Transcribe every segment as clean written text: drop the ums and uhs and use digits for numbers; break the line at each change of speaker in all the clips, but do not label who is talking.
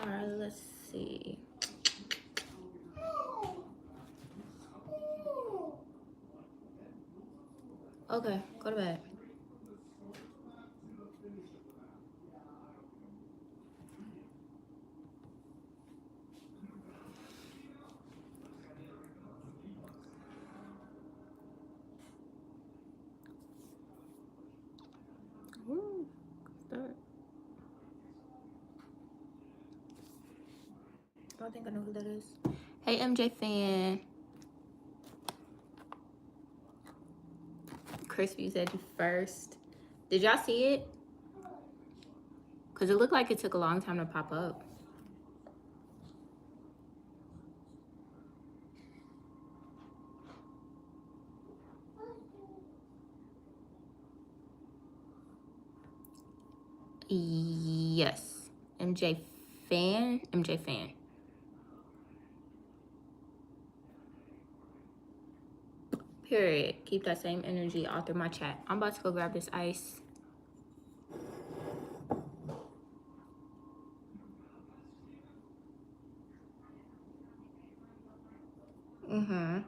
Alright, let's see. Okay, go to bed. Ooh, start. I don't think I know who that is. Hey, MJ fan. Crispy said you first. Did y'all see it? Because it looked like it took a long time to pop up. Yes. MJ fan. MJ fan. Period. Keep that same energy all through my chat. I'm about to go grab this ice. Mm-hmm.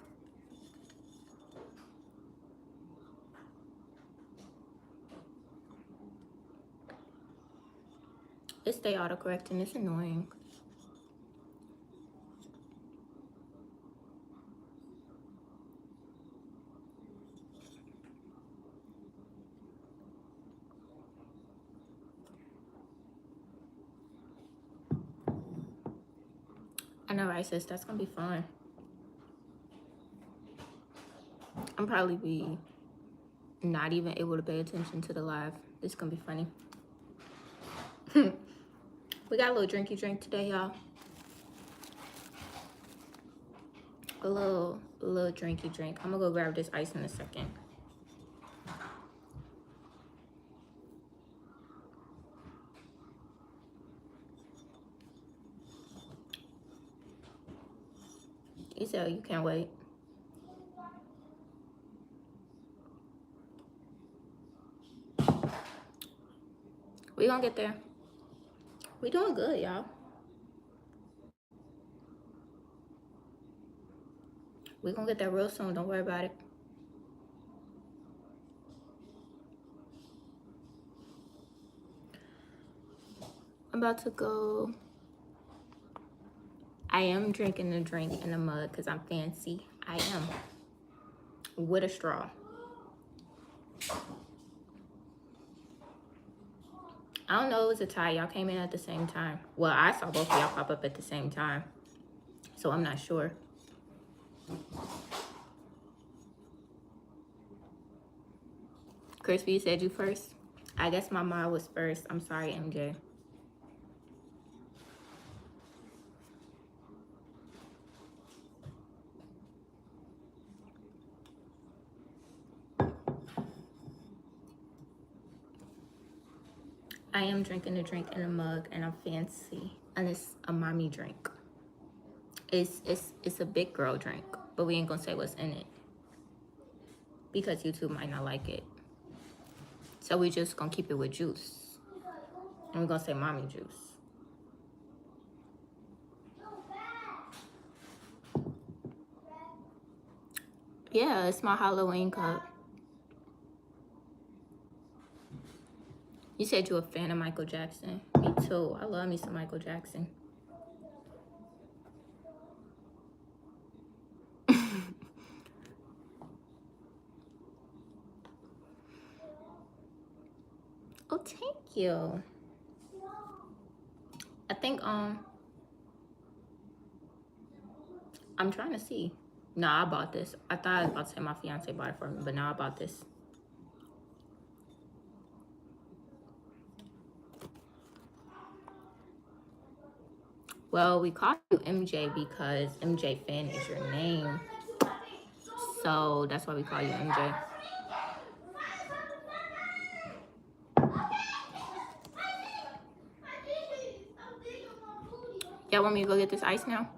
It stay autocorrect and it's annoying. I know, right, sis? That's gonna be fun. I'm probably be not even able to pay attention to the live. This is gonna be funny. We got a little drinky drink today, y'all. A little drinky drink. I'm gonna go grab this ice in a second. You said you can't wait. We gonna get there. We doing good, y'all. We gonna get there real soon. Don't worry about it. I'm about to go. I am drinking a drink in a mug because I'm fancy. I am. With a straw. I don't know, it was a tie. Y'all came in at the same time. Well, I saw both of y'all pop up at the same time. So I'm not sure. Crispy, you said you first? I guess my mom was first. I'm sorry, MJ. I am drinking a drink in a mug and I'm fancy. And it's a mommy drink. It's a big girl drink, but we ain't gonna say what's in it. Because YouTube might not like it. So we just gonna keep it with juice. And we're gonna say mommy juice. Yeah, it's my Halloween cup. You said you're a fan of Michael Jackson. Me too. I love me some Michael Jackson. Oh, thank you. I think I'm trying to see. No, I bought this. I thought I was about to say my fiance bought it for me, but now I bought this. Well, we call you MJ because MJ fan is your name. So that's why we call you MJ. Y'all want me to go get this ice now?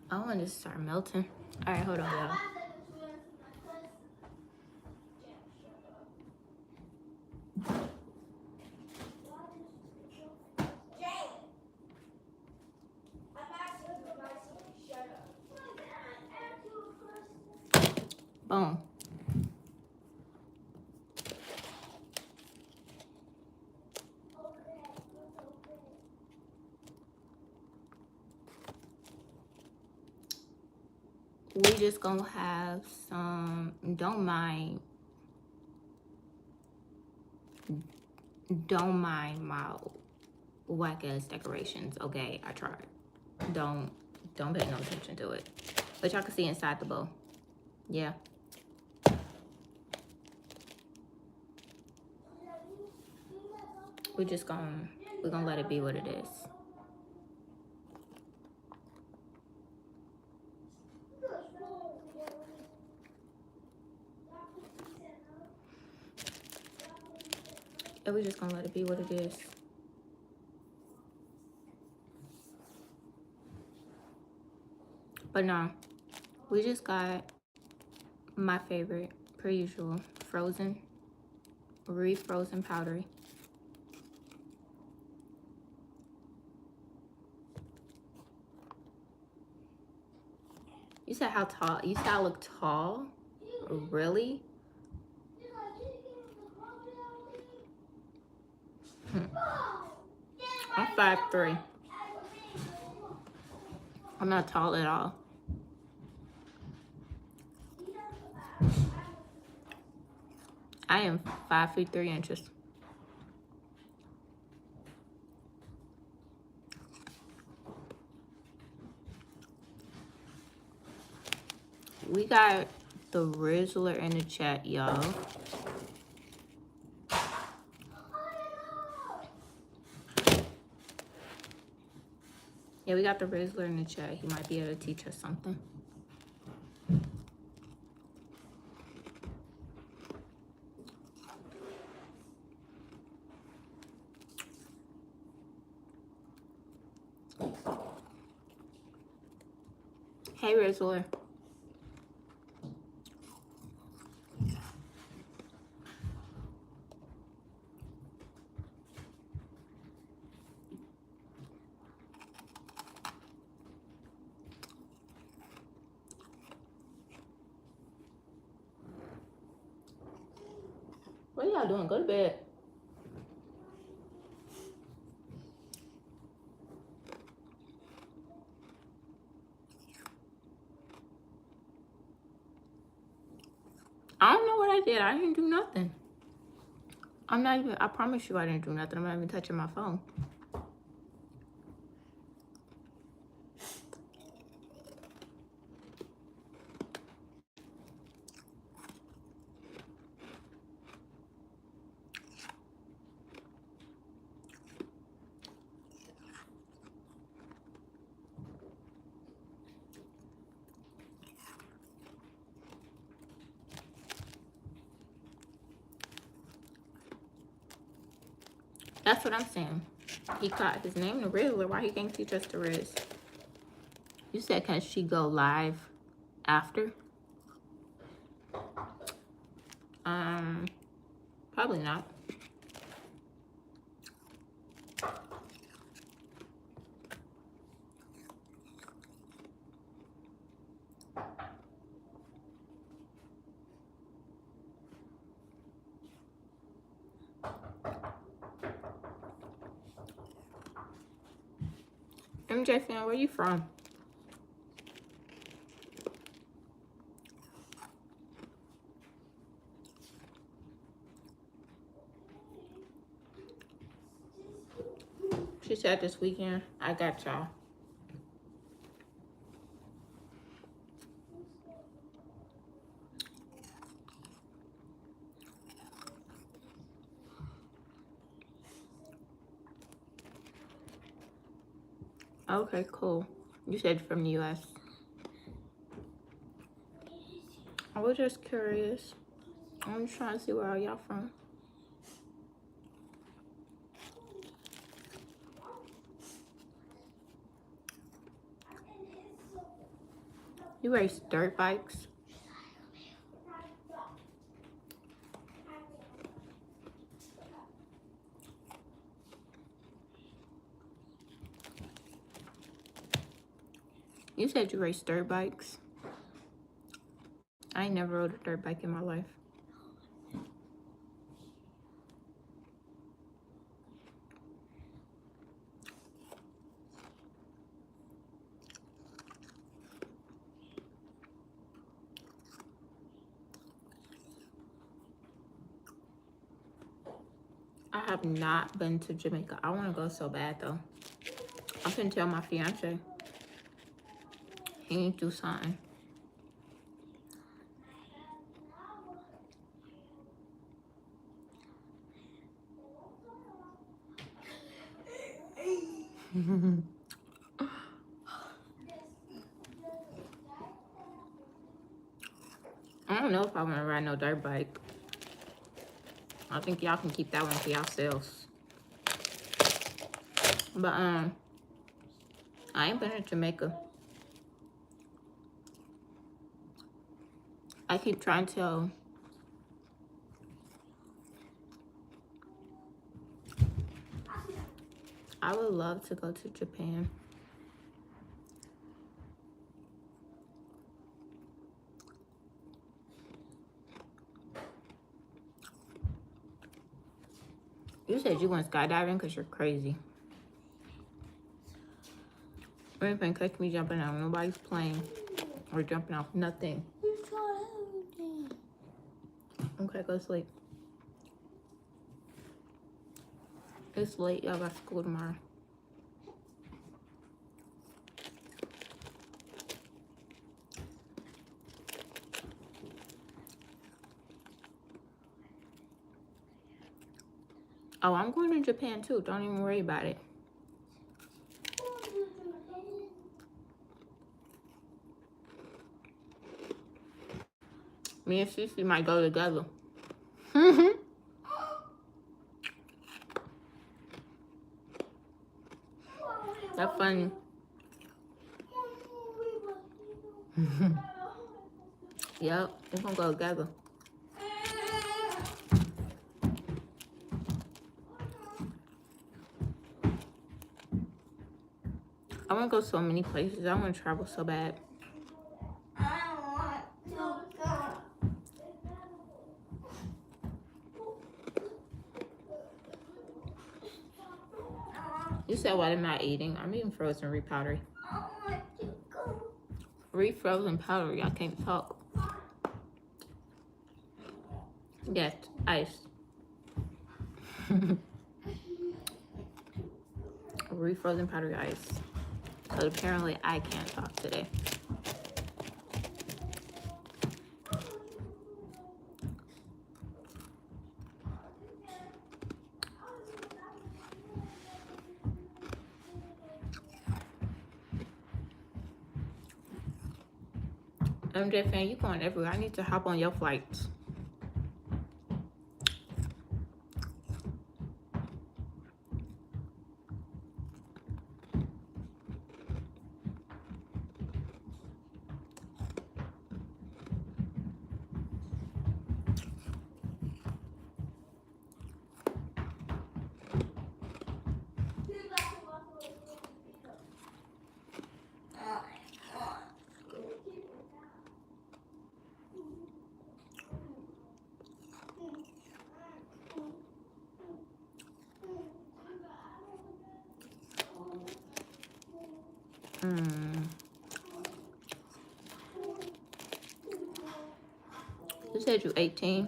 I want to start melting. All right, hold on, y'all. Boom. We just gonna have some, don't mind my whack ass decorations. Okay, I tried. Don't pay no attention to it. But y'all can see inside the bowl. Yeah. We're gonna let it be what it is. And we're just gonna let it be what it is. But no, we just got my favorite, per usual, frozen, refrozen powdery. You said how tall? You said I look tall? Really? I'm 5'3". I'm not tall at all. I am 5 feet 3 inches. We got the Rizzler in the chat, y'all. Yeah, we got the Rizzler in the chat. He might be able to teach us something. Hey, Rizzler. What are y'all doing? Go to bed. I don't know what I did. I didn't do nothing. I promise you I didn't do nothing. I'm not even touching my phone. That's what I'm saying. He caught his name the Rizzler. Why he can't teach us the Riz? You said, can she go live after? Probably not. MJ fan, where you from? She said this weekend. I got y'all. Okay, cool. You said from the US. I was just curious. I'm just trying to see where all y'all from. You race dirt bikes? You said you race dirt bikes? I ain't never rode a dirt bike in my life. I have not been to Jamaica. I want to go so bad though. I can tell my fiance. He need to do something. I don't know if I want to ride no dirt bike. I think y'all can keep that one for yourselves. But I ain't been to Jamaica. I keep trying to. I would love to go to Japan. You said you went skydiving because you're crazy. You ain't been catch me jumping out nobody's plane or jumping off nothing. Okay, go sleep. It's late. Y'all got school tomorrow. Oh, I'm going to Japan too. Don't even worry about it. Me and Cece might go together. That's funny. Yep, we're gonna go together. I wanna go so many places. I wanna travel so bad. You said what am I eating? I'm eating frozen repowdery. Refrozen powdery. I can't talk. Yes, ice. Refrozen powdery ice. So apparently I can't talk today. MJ fan, you going everywhere. I need to hop on your flights. You said you 18.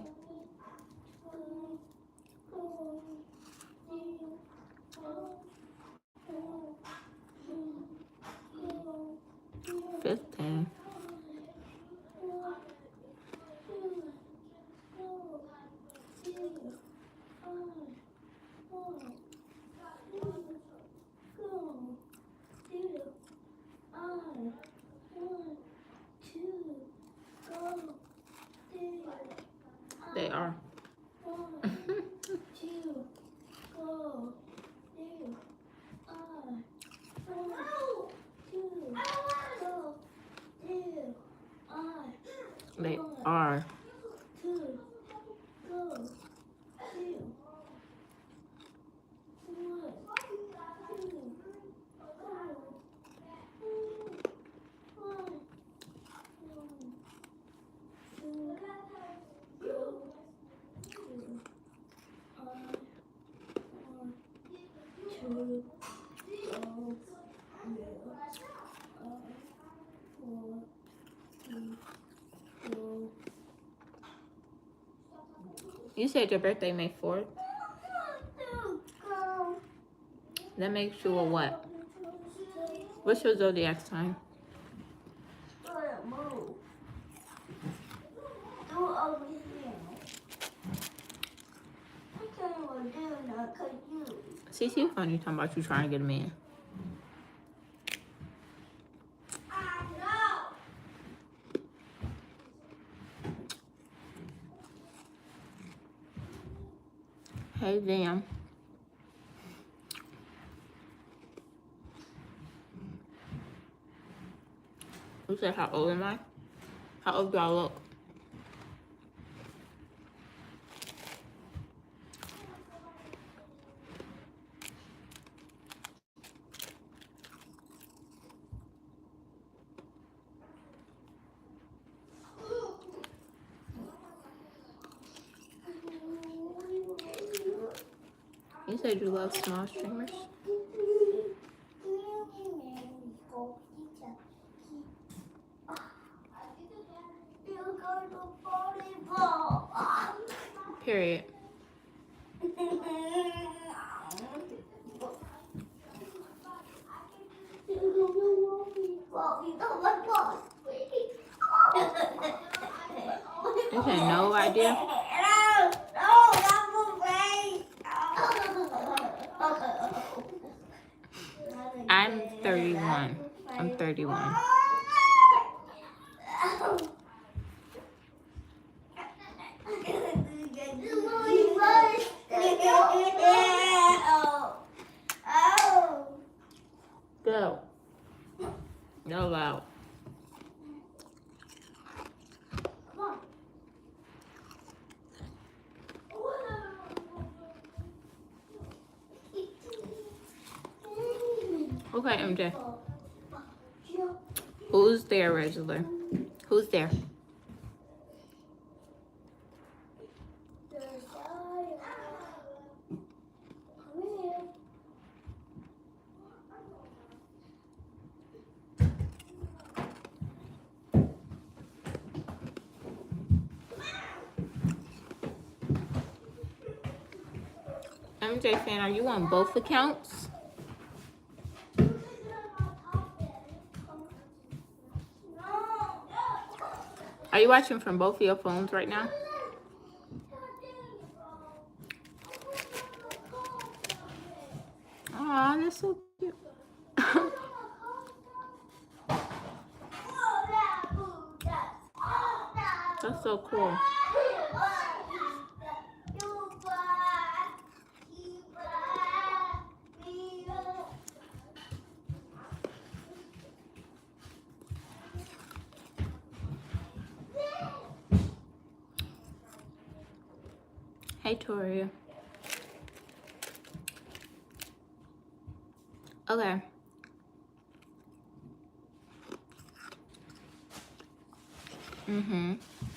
$15. They are. They are. You said your birthday May 4th? That makes you a what? What's your zodiac sign? See, funny talking about you trying to get a man. Hey, damn. You said, how old am I? How old do I look? You said you love small streamers? Period. You had no idea? I'm 31. I'm 31. Go. No loud. Okay, MJ. Who's there, regular? Who's there? MJ fan, are you on both accounts? Are you watching from both of your phones right now? Aw, that's so cute. That's so cool. Hey, Toria. Okay.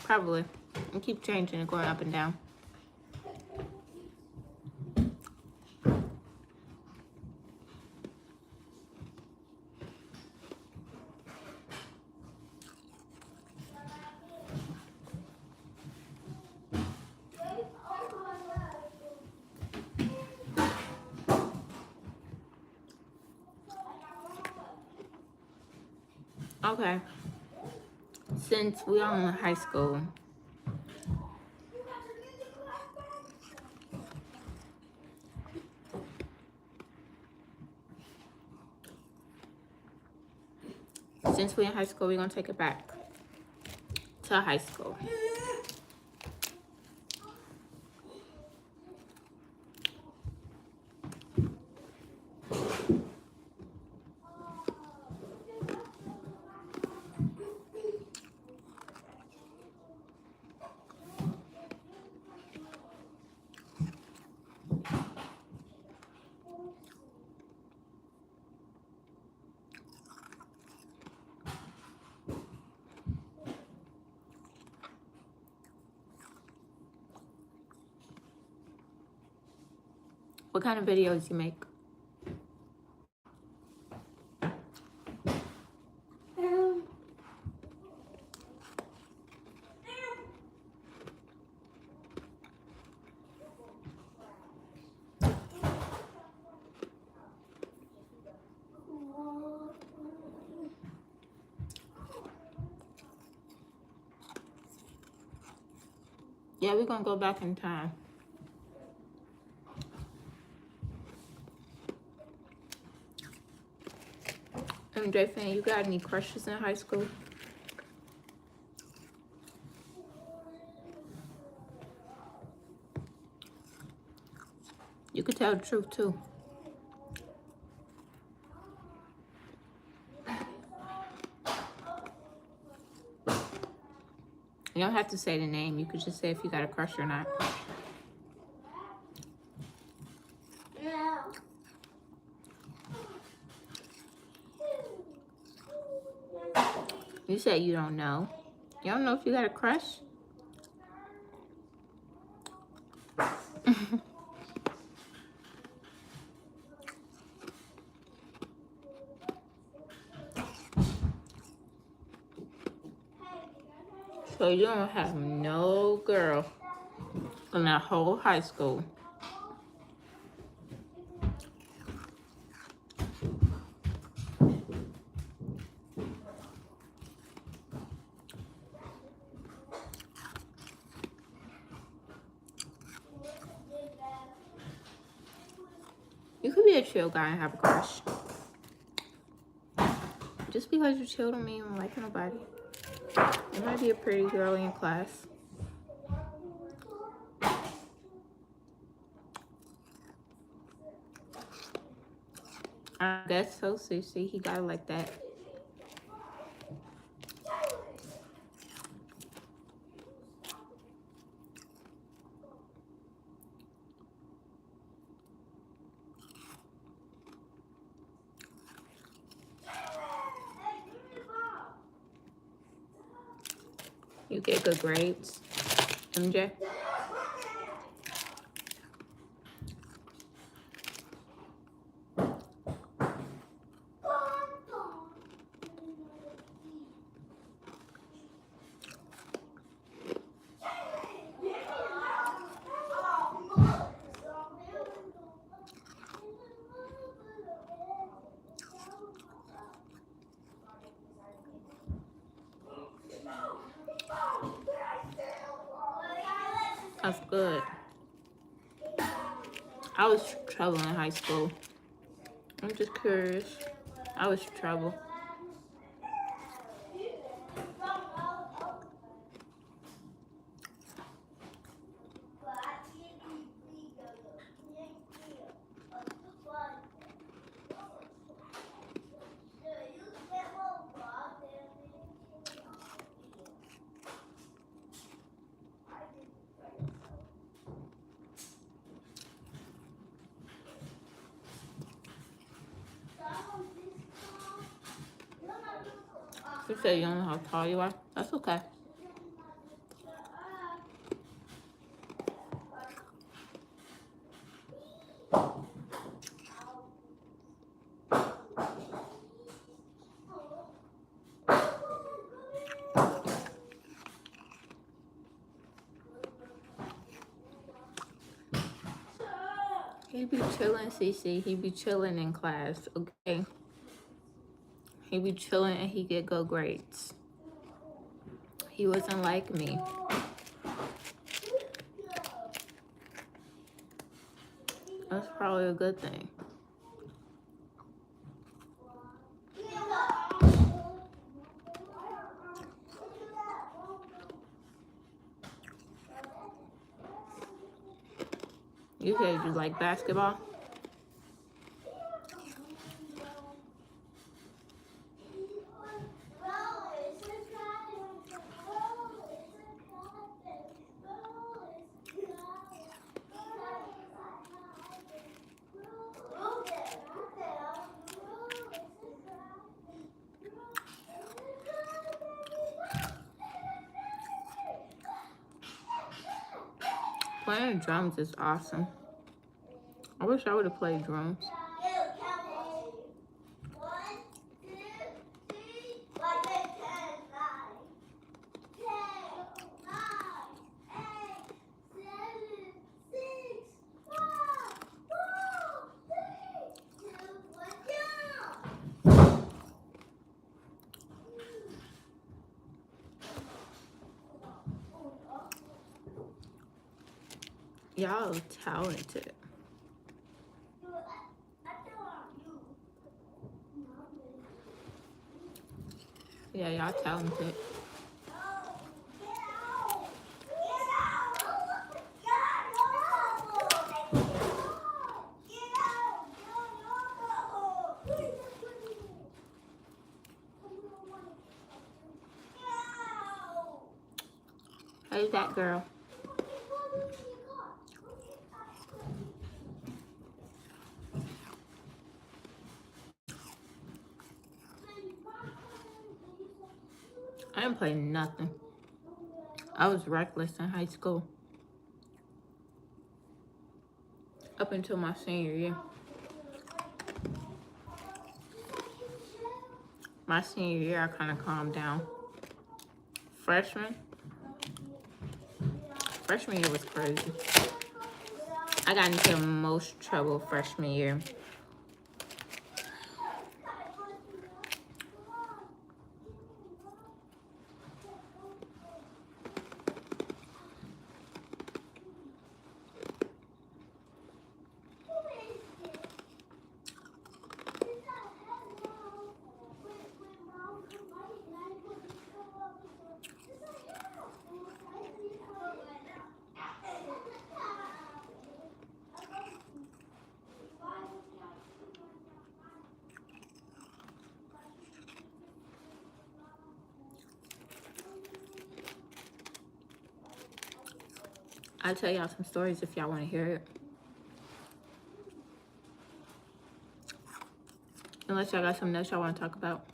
Probably. And keep changing and going up and down. Okay. Since we are in high school, we're gonna take it back to high school. What kind of videos you make? Yeah, we're gonna go back in time. MJ fan, you got any crushes in high school? You could tell the truth too. You don't have to say the name. You could just say if you got a crush or not. You said you don't know. You don't know if you got a crush? So you don't have no girl in that whole high school. You could be a chill guy and have a crush. Just because you're chill don't mean you don't like nobody. You might be a pretty girl in class. I guess so, Susie. He got it like that. You get good grades, MJ? That's good. I was trouble in high school. I'm just curious. I was trouble. You say you don't know how tall you are? That's okay. He be chilling, CC. He be chilling in class, okay? He be chilling and he get good grades. He wasn't like me. That's probably a good thing. You said you like basketball? Playing drums is awesome. I wish I would have played drums. Y'all talented. Yeah, y'all talented. Who's that girl? I didn't play nothing. I was reckless in high school. Up until my senior year. My senior year, I kind of calmed down. Freshman year was crazy. I got into the most trouble freshman year. I'll tell y'all some stories if y'all want to hear it. Unless y'all got something else y'all want to talk about.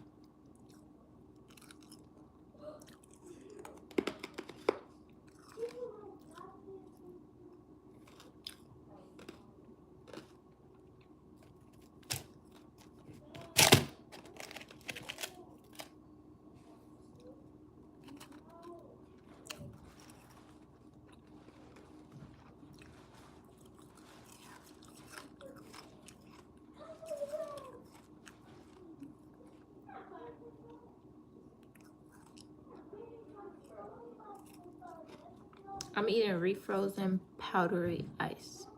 I'm eating refrozen powdery ice.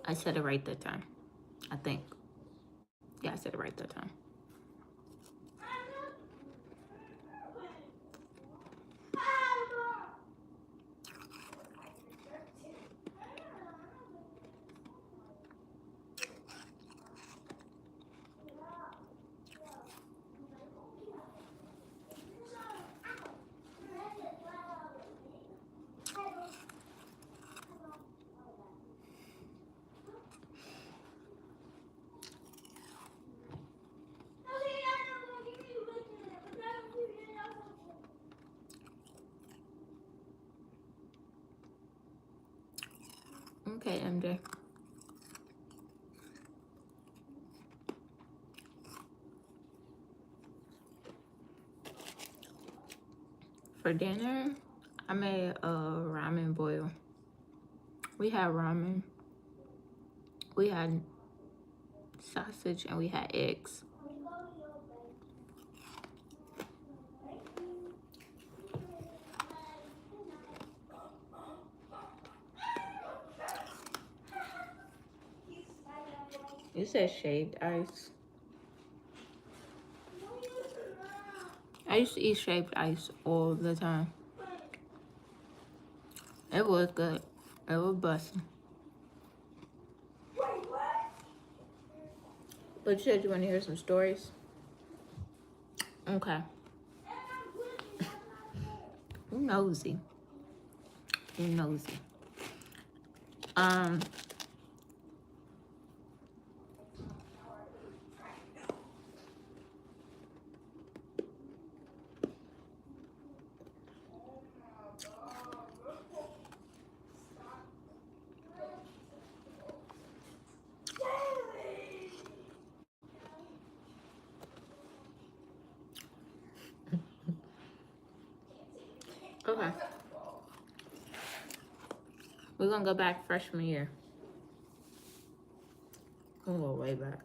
I said it right that time. I think. Yeah, I said it right that time. Okay, MJ. For dinner, I made a ramen boil. We had ramen. We had sausage and we had eggs. You said shaved ice. I used to eat shaved ice all the time. It was good. It was busting. But you said you want to hear some stories? Okay. You nosy. You nosy. Okay. We're gonna go back freshman year. We're gonna go way back.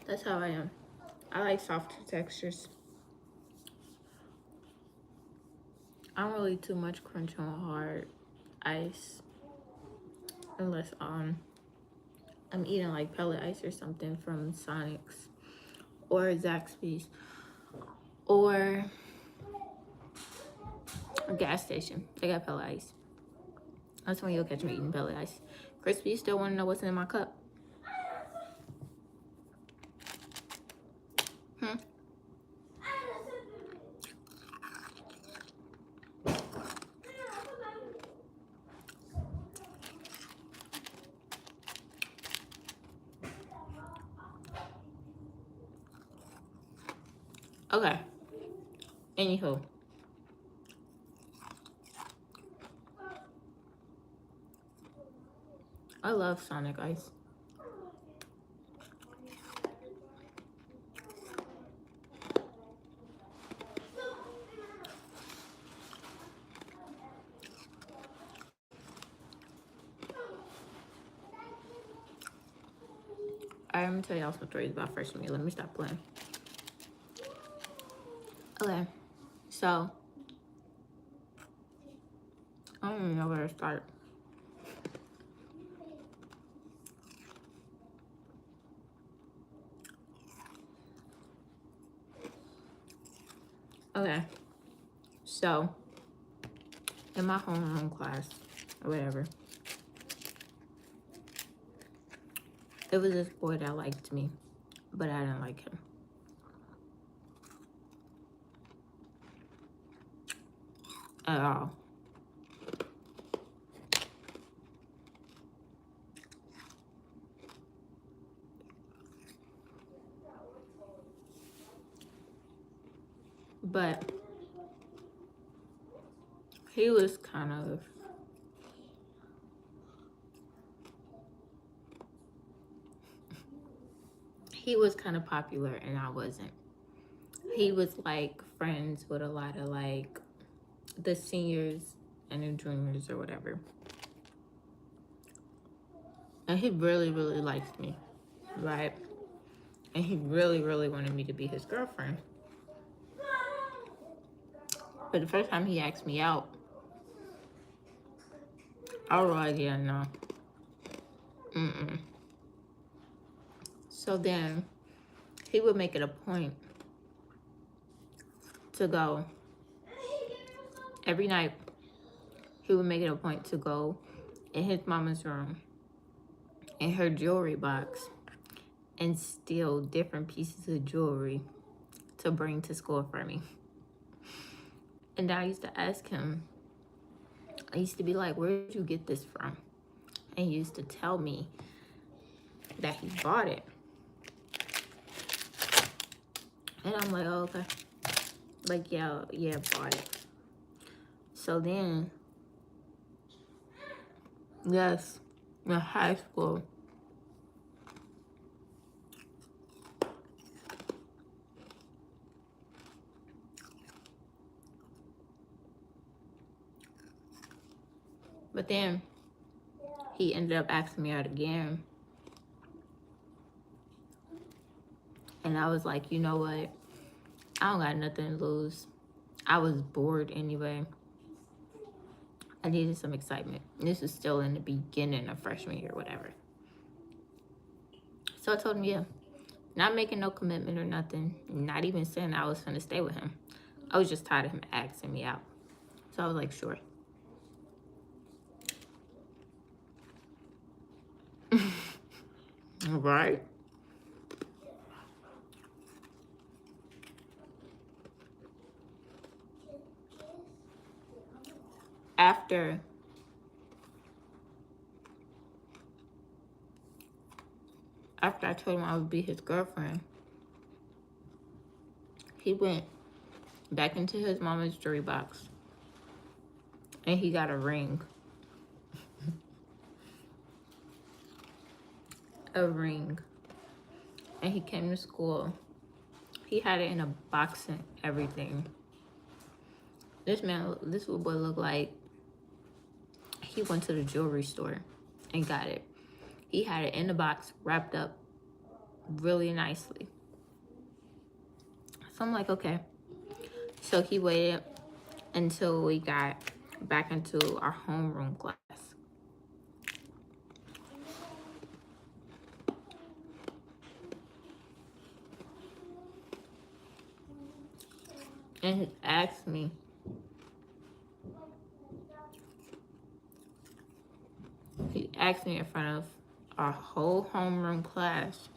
That's how I am. I like softer textures. I don't really too much crunch on hard ice unless I'm eating like pellet ice or something from Sonic's or Zaxby's or a gas station. They got pellet ice. That's when you'll catch me eating pellet ice. Crispy, you still want to know what's in my cup? Hmm? Okay. Anywho. I love Sonic Ice. Alright, I'm gonna tell y'all some stories about freshman year. Let me stop playing. Okay. So, I don't even know where to start. Okay. So, in my homeroom class, or whatever, there was this boy that liked me, but I didn't like him. At all. But he was kind of popular and I wasn't. He was like friends with a lot of like the seniors and the juniors or whatever. And he really, really liked me, right? And he really, really wanted me to be his girlfriend. But the first time he asked me out, I was like, yeah, no. Mm-mm. So then he would make it a point to go every night. He would make it a point to go in his mama's room, in her jewelry box, and steal different pieces of jewelry to bring to school for me. And I used to ask him, I used to be like, where did you get this from? And he used to tell me that he bought it. And I'm like, oh, okay. Like, yeah, bought it. So then, yes, in high school, but then he ended up asking me out again. And I was like, you know what? I don't got nothing to lose. I was bored anyway. I needed some excitement. This is still in the beginning of freshman year, whatever. So I told him, yeah. Not making no commitment or nothing. Not even saying I was gonna stay with him. I was just tired of him asking me out. So I was like, sure. Right? after I told him I would be his girlfriend, he went back into his mama's jewelry box and he got a ring. A ring. And he came to school. He had it in a box and everything. This little boy looked like he went to the jewelry store and got it. He had it in the box, wrapped up really nicely. So I'm like, okay. So he waited until we got back into our homeroom class. And he asked me, in front of our whole homeroom class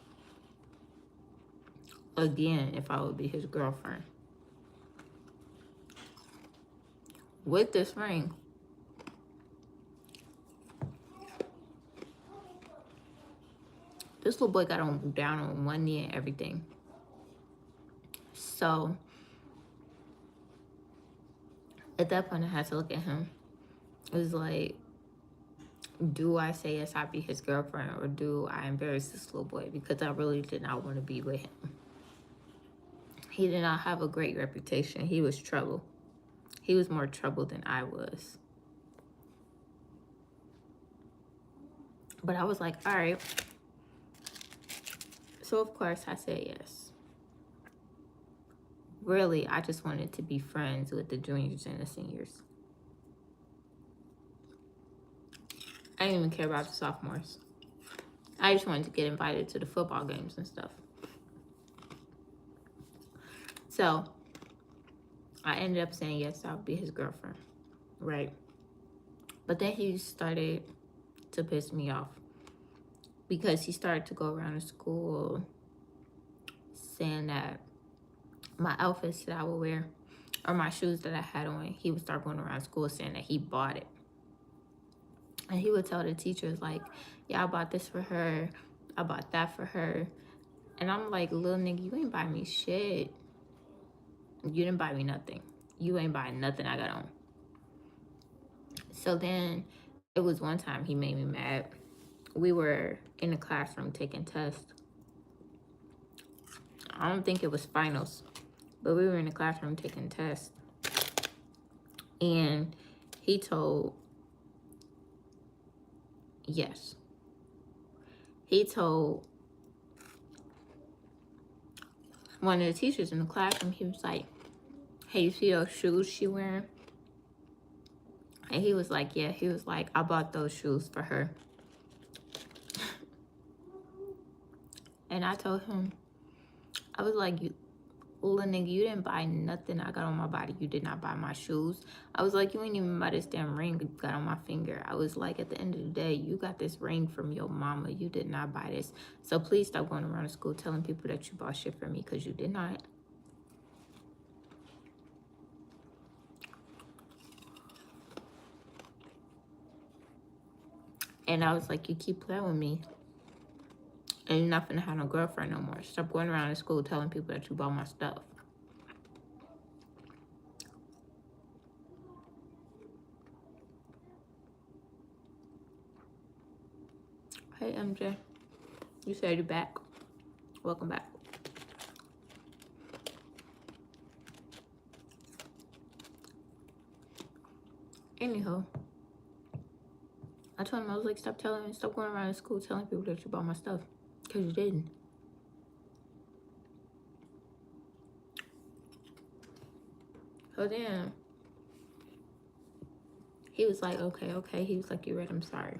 again if I would be his girlfriend with this ring. This little boy got down on one knee and everything. So at that point I had to look at him. It was like, do I say yes, I'll be his girlfriend, or do I embarrass this little boy? Because I really did not want to be with him. He did not have a great reputation. He was trouble. He was more trouble than I was. But I was like, all right. So of course I said yes. Really, I just wanted to be friends with the juniors and the seniors. I didn't even care about the sophomores. I just wanted to get invited to the football games and stuff. So I ended up saying yes, I'll be his girlfriend, right? But then he started to piss me off because he started to go around the school saying that my outfits that I would wear or my shoes that I had on, he would start going around school saying that he bought it. And he would tell the teachers, like, yeah, I bought this for her. I bought that for her. And I'm like, little nigga, you ain't buy me shit. You didn't buy me nothing. You ain't buying nothing I got on. So then it was one time he made me mad. We were in the classroom taking tests. I don't think it was finals, but we were in the classroom taking tests. And he told one of the teachers in the classroom, he was like, hey, you see those shoes she wearing? And he was like, yeah. He was like, I bought those shoes for her. And I told him, I was like, you little nigga, you didn't buy nothing I got on my body. You did not buy my shoes. I was like, you ain't even buy this damn ring you got on my finger. I was like, at the end of the day, you got this ring from your mama. You did not buy this. So please stop going around the school telling people that you bought shit for me, because you did not. And I was like, you keep playing with me, and you're not gonna have no girlfriend no more. Stop going around the school telling people that you bought my stuff. Hey, MJ. You said you're back. Welcome back. Anyhow, I told him, I was like, stop going around the school telling people that you bought my stuff, because you didn't. So then he was like, okay. He was like, you're right, I'm sorry.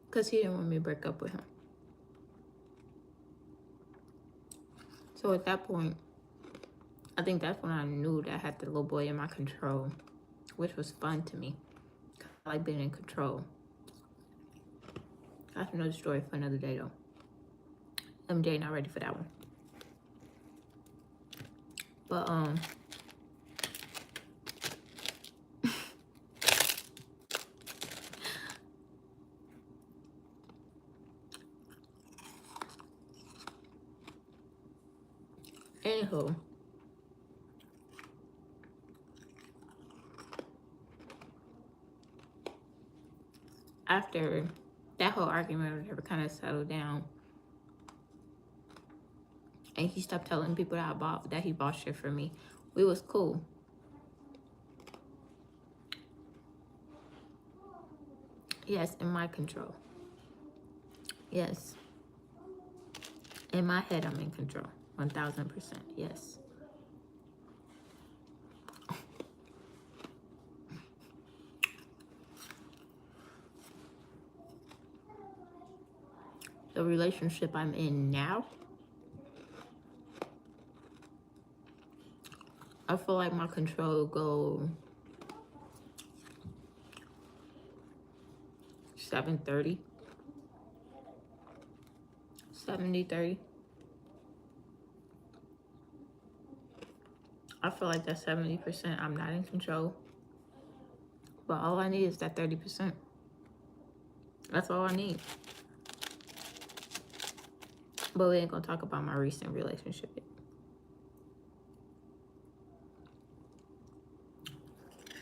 Because he didn't want me to break up with him. So at that point, I think that's when I knew that I had the little boy in my control, which was fun to me. I like being in control. That's another story for another day, though. MJ not ready for that one. But Anywho, after that whole argument or whatever kind of settled down, and he stopped telling people that he bought shit for me, we was cool. Yes, in my control. Yes. In my head, I'm in control. 1000%. Yes. The relationship I'm in now, I feel like my control will go 730, 70-30. I feel like that 70% I'm not in control. But all I need is that 30%. That's all I need. But we ain't gonna talk about my recent relationship yet.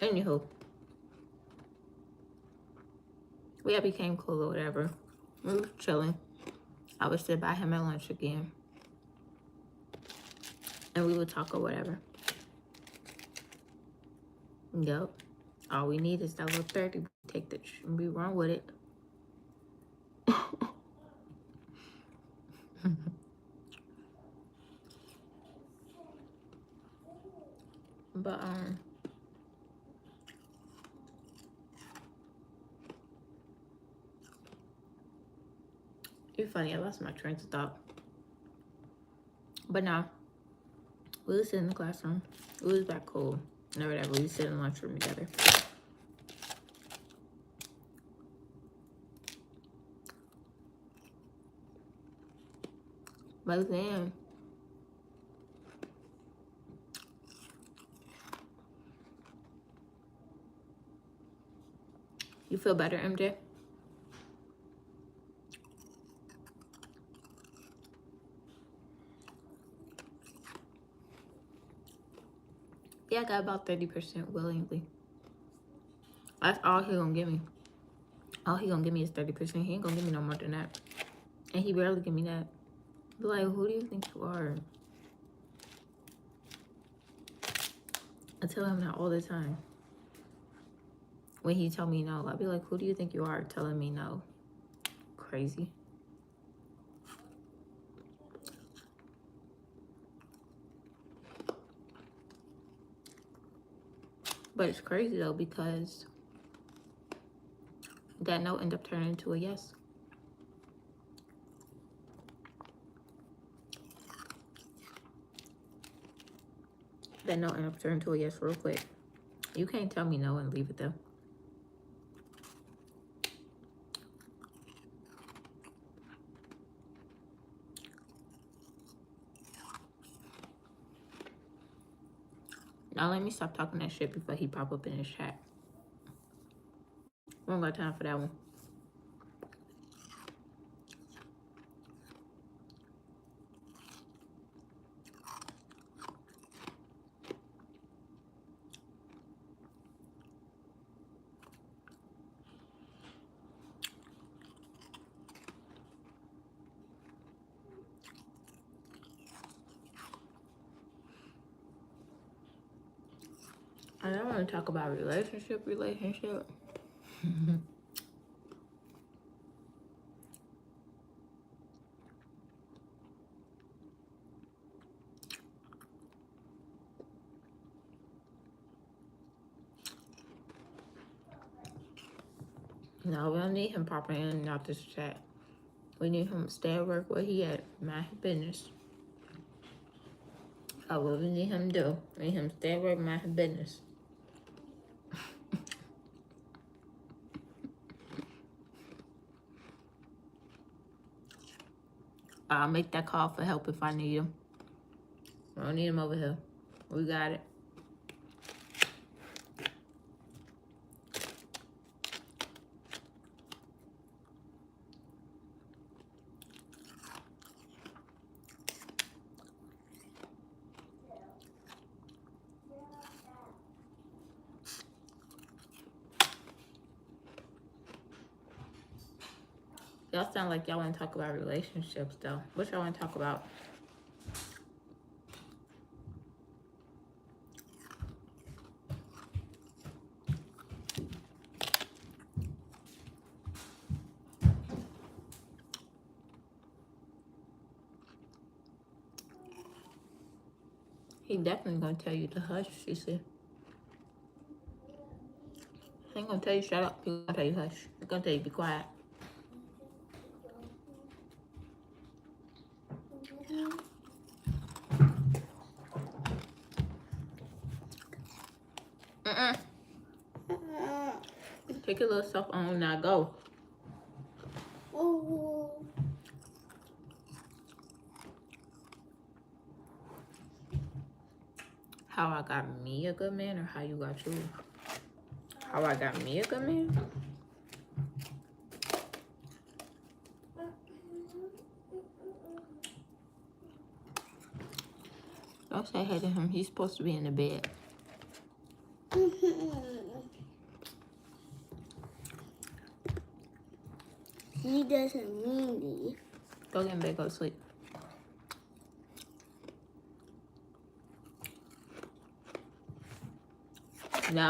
Anywho, we had became cool or whatever. We were chilling. I would sit by him at lunch again. And we would talk or whatever. Yup. All we need is that little 30. Take that and we run with it. But you're funny, I lost my train of thought. But now, we was in the classroom. We was back cool. And whatever, we sit in the lunchroom together. But then, you feel better, MJ? Yeah, I got about 30% willingly. That's all he gonna give me. All he gonna give me is 30%. He ain't gonna give me no more than that. And he barely give me that. Be like, who do you think you are? I tell him that all the time. When he tell me no, I'll be like, who do you think you are telling me no? Crazy. But it's crazy though, because that no ended up turning into a yes. That no ended up turning into a yes real quick. You can't tell me no and leave it though. Now let me stop talking that shit before he pop up in his chat. We don't got time for that one. I don't want to talk about relationship. No, we don't need him popping in and out this chat. We need him to stay at work where he at. Mind his business. Oh, what we need him to do? We need him to stay at work, mind his business. I'll make that call for help if I need him. I don't need him over here. We got it. Y'all sound like y'all want to talk about relationships, though. What y'all want to talk about? He definitely gonna tell you to hush, she said. He ain't gonna tell you shut up. He gonna tell you hush. He gonna tell you be quiet. Mm-mm. Take your little stuff on, now go. How I got me a good man or how you got you? How I got me a good man? Don't say hey to him. He's supposed to be in the bed.
He doesn't mean me.
Go get in bed, go to sleep. No.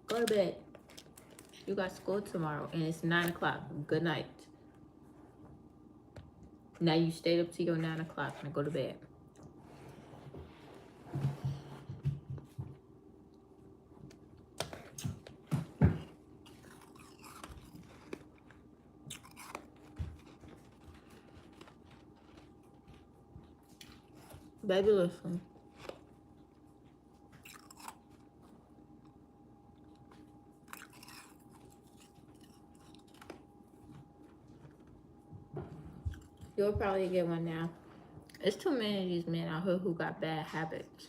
Go to bed. You got school tomorrow and it's 9 o'clock. Good night. Now you stayed up till your 9 o'clock. Now go to bed. Baby, listen. You'll probably get one now. There's too many of these men out here who got bad habits.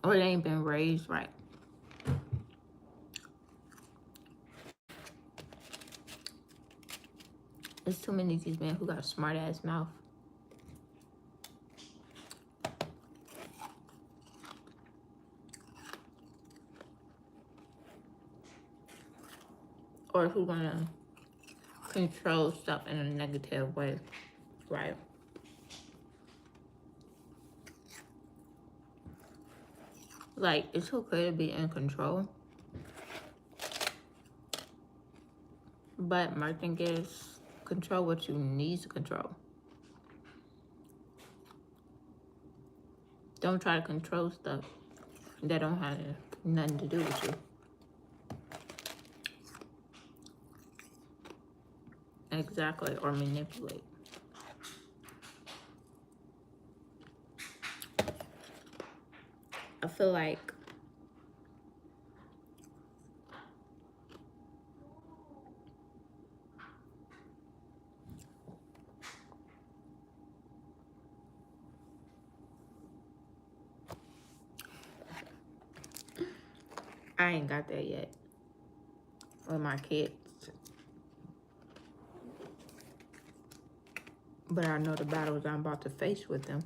Or they ain't been raised right. There's too many of these men who got a smart ass mouth. Or who wanna control stuff in a negative way, right? Like, it's okay to be in control. But my thing is, control what you need to control. Don't try to control stuff that don't have nothing to do with you. Exactly, or manipulate. I feel like I ain't got that yet with my kids. But I know the battles I'm about to face with them.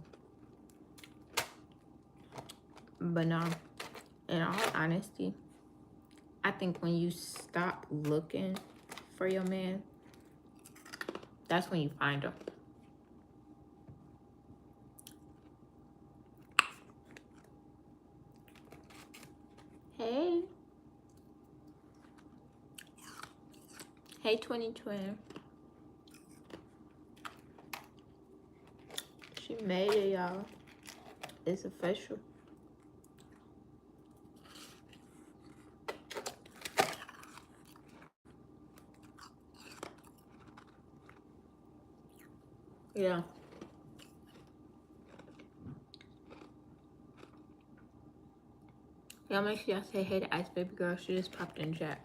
But no, in all honesty, I think when you stop looking for your man, that's when you find him. Hey. Hey, 2020. She made it, y'all. It's official. Yeah. Y'all make sure y'all say hey to Ice Baby Girl. She just popped in chat.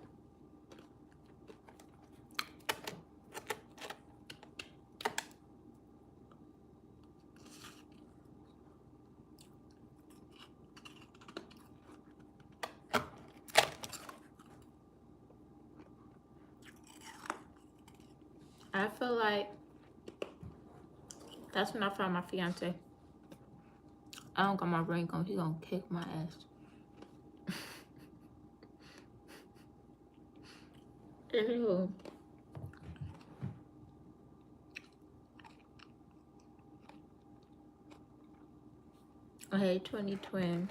I feel like that's when I found my fiance. I don't got my ring on. He gonna kick my ass. Ew. Hey, 20 twin.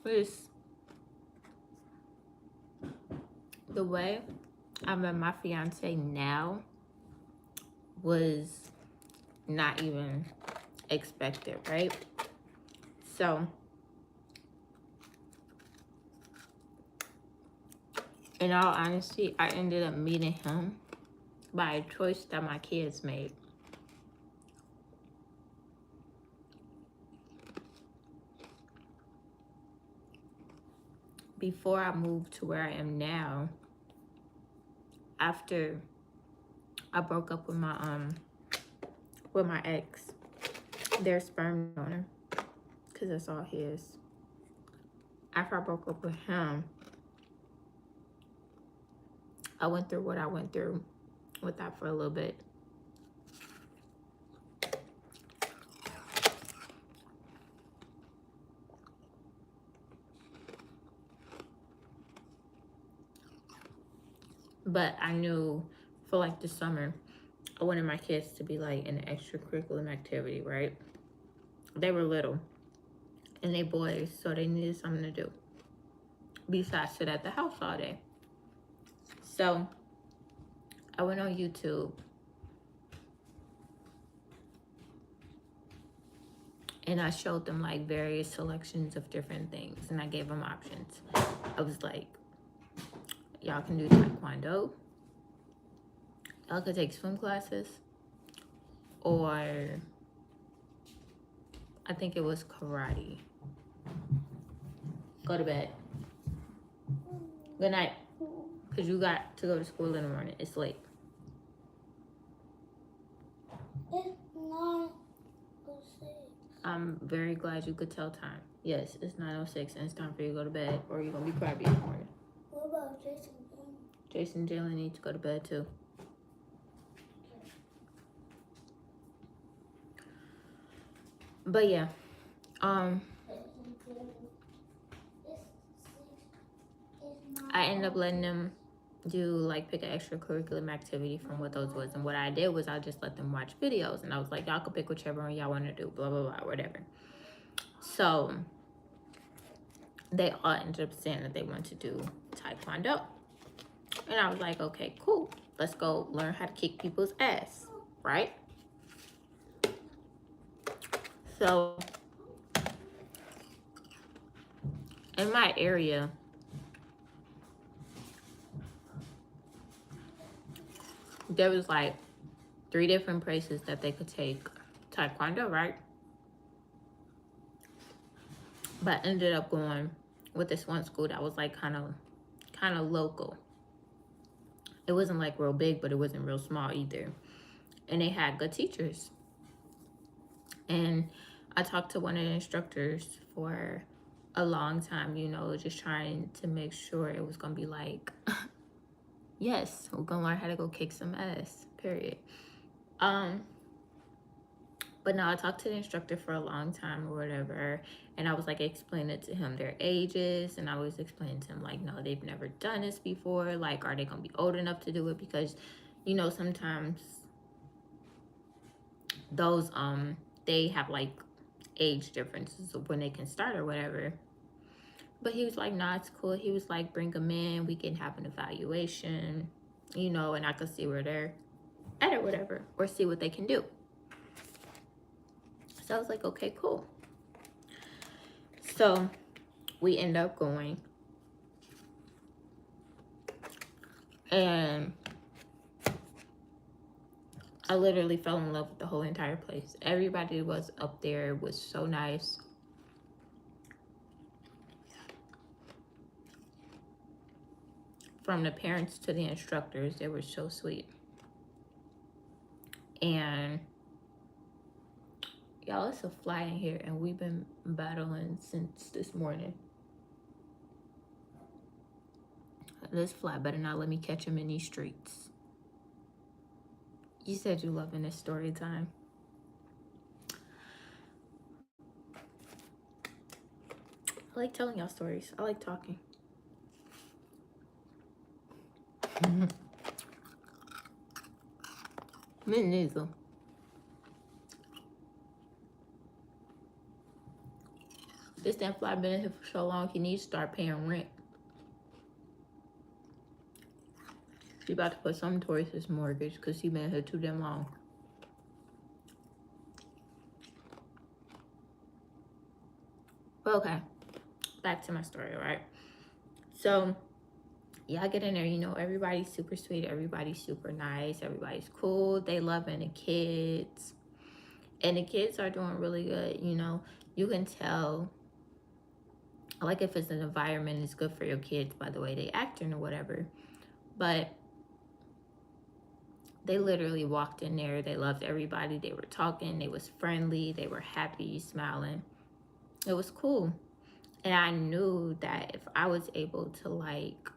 This the way I met my fiance now was not even expected, right? So, in all honesty, I ended up meeting him by a choice that my kids made. Before I moved to where I am now, after I broke up with my ex, their sperm donor, because that's all his. After I broke up with him, I went through what I went through with that for a little bit. But I knew for like the summer, I wanted my kids to be like in an extracurricular activity, right? They were little and they boys, so they needed something to do besides sit at the house all day. So I went on YouTube and I showed them like various selections of different things and I gave them options. I was like, y'all can do taekwondo, y'all could take swim classes, or I think it was karate. Go to bed. Good night. Because you got to go to school in the morning. It's late.
It's 9:06.
I'm very glad you could tell time. Yes, it's 9:06 and it's time for you to go to bed or you're going to be crabby in the morning.
What about Jason?
Jason and Jalen need to go to bed too. But yeah, I ended up letting them do like pick an extracurricular activity from what those was. And what I did was I just let them watch videos and I was like, y'all could pick whichever one y'all want to do, blah, blah, blah, whatever. So they all ended up saying that they want to do taekwondo. And I was like, okay, cool. Let's go learn how to kick people's ass, right? So in my area, there was like 3 different places that they could take taekwondo, right? But I ended up going with this one school that was like kind of local. It wasn't like real big, but it wasn't real small either. And they had good teachers. And I talked to one of the instructors for a long time, you know, just trying to make sure it was gonna be like, yes, we're gonna learn how to go kick some ass, period. But no, I talked to the instructor for a long time or whatever, and I was like explaining to him their ages, and I was explaining to him like, no, they've never done this before. Like, are they gonna be old enough to do it? Because, you know, sometimes those they have like age differences of when they can start or whatever. But he was like, nah, it's cool. He was like, bring them in, we can have an evaluation, you know, and I could see where they're at or whatever, or see what they can do. So I was like, okay, cool. So we end up going, and I literally fell in love with the whole entire place. Everybody was up there was so nice. from the parents to the instructors. They were so sweet. And y'all, it's a fly in here, and we've been battling since this morning. This fly better not let me catch him in these streets. You said you loving this story time. I like telling y'all stories. I like talking. Me neither. This damn fly been in here for so long, he needs to start paying rent. He about to put something towards his mortgage because he been here too damn long. Okay, back to my story, right? So, y'all get in there, you know, everybody's super sweet, everybody's super nice, everybody's cool, they loving the kids. And the kids are doing really good, you know. You can tell, like, if it's an environment, it's good for your kids by the way they acting or whatever. But they literally walked in there, they loved everybody, they were talking, they was friendly, they were happy, smiling. It was cool. And I knew that if I was able to, like,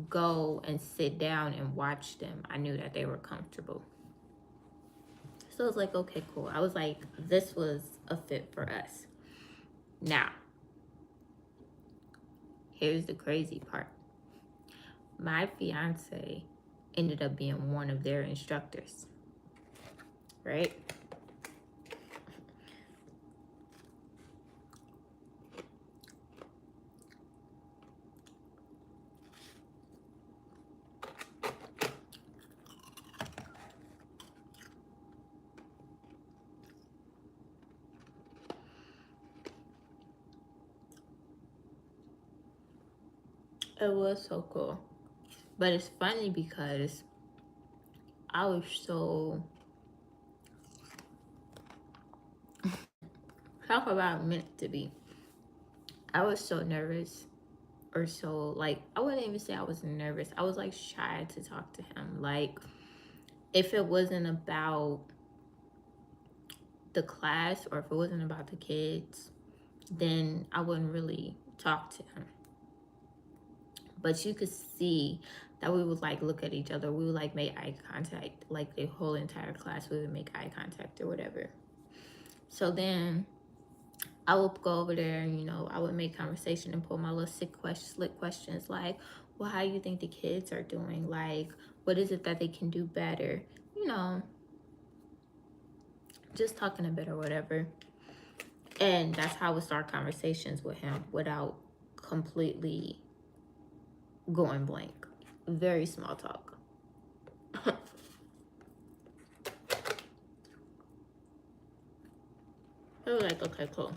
go and sit down and watch them, I knew that they were comfortable. So I was like, okay, cool. I was like, this was a fit for us. Now, here's the crazy part. My fiance ended up being one of their instructors, right? It was so cool. But it's funny because I was so, talk about meant to be. I was so nervous, or so, like, I wouldn't even say I was nervous. I was like shy to talk to him. Like, if it wasn't about the class or if it wasn't about the kids, then I wouldn't really talk to him. But you could see that we would like look at each other. We would like make eye contact. Like the whole entire class, we would make eye contact or whatever. So then I would go over there and, you know, I would make conversation and pull my little slick questions like, well, how do you think the kids are doing? Like, what is it that they can do better? You know, just talking a bit or whatever. And that's how I would start conversations with him without completely going blank. Very small talk. I was like, okay, cool.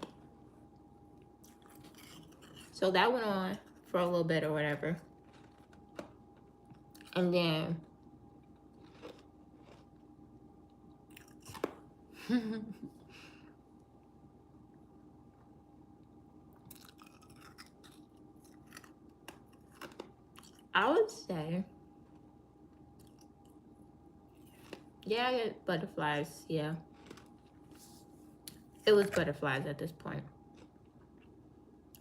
So that went on for a little bit or whatever. And then I would say, yeah, I get butterflies. Yeah. It was butterflies at this point.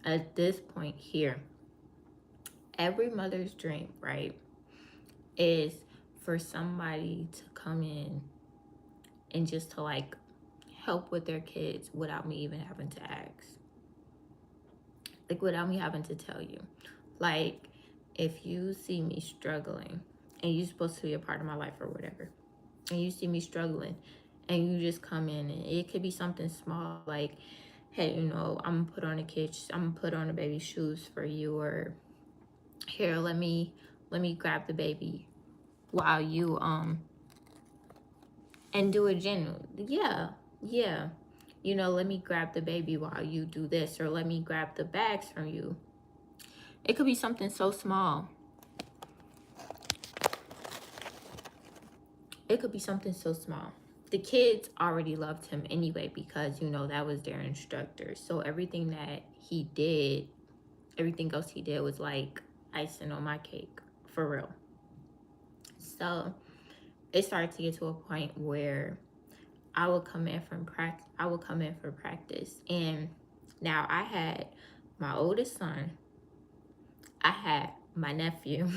At this point here, every mother's dream, right, is for somebody to come in and just to like help with their kids without me even having to ask. Like without me having to tell you. Like if you see me struggling and you're supposed to be a part of my life or whatever, and you see me struggling and you just come in and it could be something small like, hey, you know, I'm gonna put on the baby's shoes for you, or here, let me grab the baby while you and do it genuinely. Yeah, you know, let me grab the baby while you do this, or let me grab the bags from you. It could be something so small. It could be something so small. The kids already loved him anyway because, you know, that was their instructor. So everything that he did, everything else he did was like icing on my cake, for real. So it started to get to a point where I would come in from practice. I would come in for practice, and now I had my oldest son, I had my nephew,